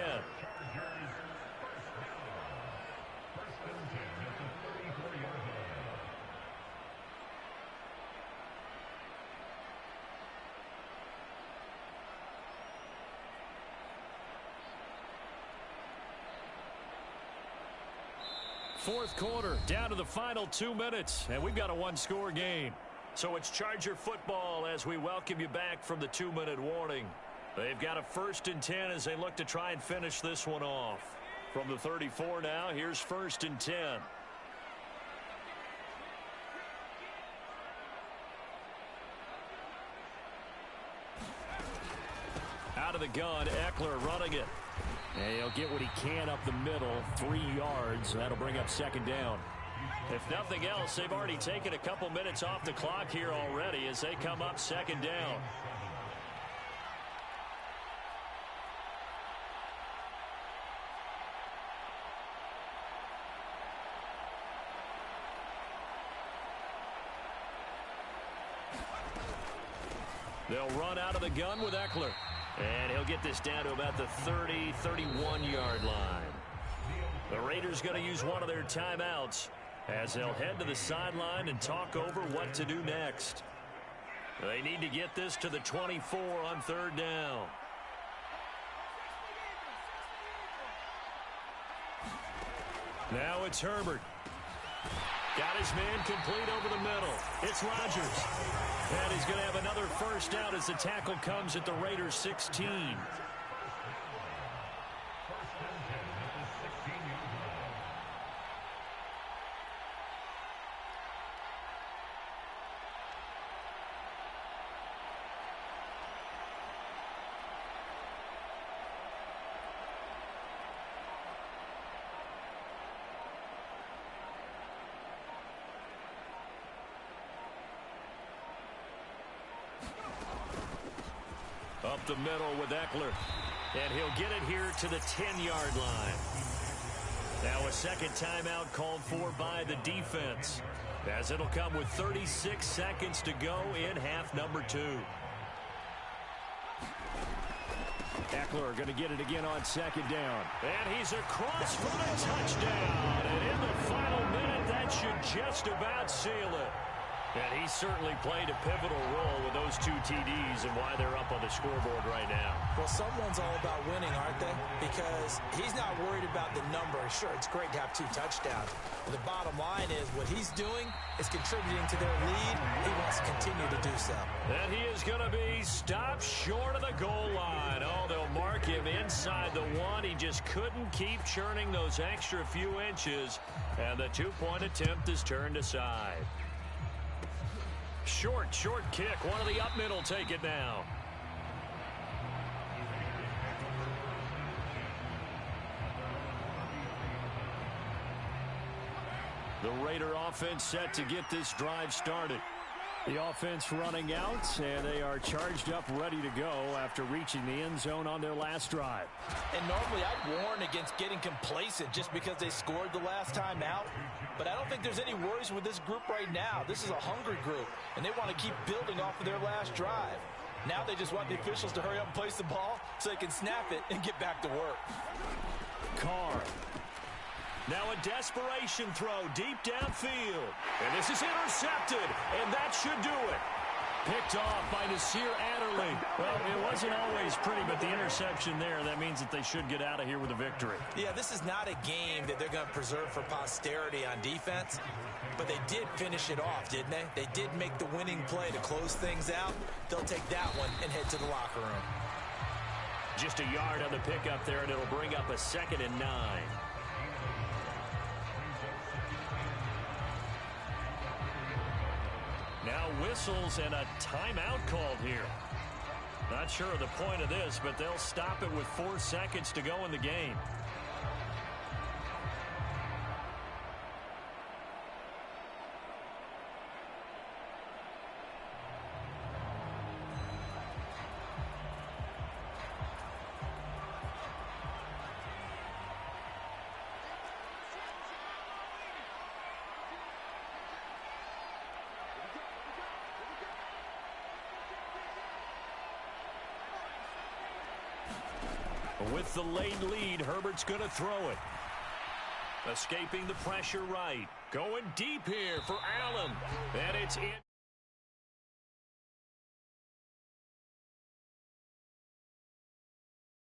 [SPEAKER 2] Fourth quarter, down to the final 2 minutes, and we've got a one-score game. So it's Charger football as we welcome you back from the 2-minute warning. They've got a 1st and 10 as they look to try and finish this one off. From the 34 now, here's 1st and 10. Out of the gun, Eckler running it. And he'll get what he can up the middle, 3 yards. That'll bring up 2nd down. If nothing else, they've already taken a couple minutes off the clock here already as they come up 2nd down. They'll run out of the gun with Eckler. And he'll get this down to about the 30, 31-yard line. The Raiders going to use one of their timeouts as they'll head to the sideline and talk over what to do next. They need to get this to the 24 on 3rd down. Now it's Herbert. Got his man complete over the middle. It's Rodgers. And he's going to have another first down as the tackle comes at the Raiders 16. Up the middle with Eckler. And he'll get it here to the 10-yard line. Now a second timeout called for by the defense, as it'll come with 36 seconds to go in half number 2. Eckler going to get it again on 2nd down. And he's across for the touchdown. And in the final minute, that should just about seal it. And he certainly played a pivotal role with those 2 TDs and why they're up on the scoreboard right now.
[SPEAKER 3] Well, someone's all about winning, aren't they? Because he's not worried about the number. Sure, it's great to have 2 touchdowns. But the bottom line is what he's doing is contributing to their lead. He wants to continue to do so.
[SPEAKER 2] And he is going to be stopped short of the goal line. Oh, they'll mark him inside the 1. He just couldn't keep churning those extra few inches. And the 2-point attempt is turned aside. Short kick. One of the up middle take it now. The Raider offense set to get this drive started.
[SPEAKER 4] The offense running out, and they are charged up, ready to go after reaching the end zone on their last drive.
[SPEAKER 3] And normally I'd warn against getting complacent just because they scored the last time out. But I don't think there's any worries with this group right now. This is a hungry group, and they want to keep building off of their last drive. Now they just want the officials to hurry up and place the ball so they can snap it and get back to work.
[SPEAKER 2] Carr. Now a desperation throw deep downfield. And this is intercepted, and that should do it. Picked off by Nasir Adderley.
[SPEAKER 4] Well, it wasn't always pretty, but the interception there, that means that they should get out of here with a victory.
[SPEAKER 3] Yeah, this is not a game that they're going to preserve for posterity on defense, but they did finish it off, didn't they? They did make the winning play to close things out. They'll take that one and head to the locker room.
[SPEAKER 2] Just a yard on the pickup there, and it'll bring up a 2nd and 9.
[SPEAKER 4] Now whistles and a timeout called here. Not sure of the point of this, but they'll stop it with 4 seconds to go in the game.
[SPEAKER 2] With the late lead, Herbert's going to throw it. Escaping the pressure right. Going deep here for Allen. And it's in.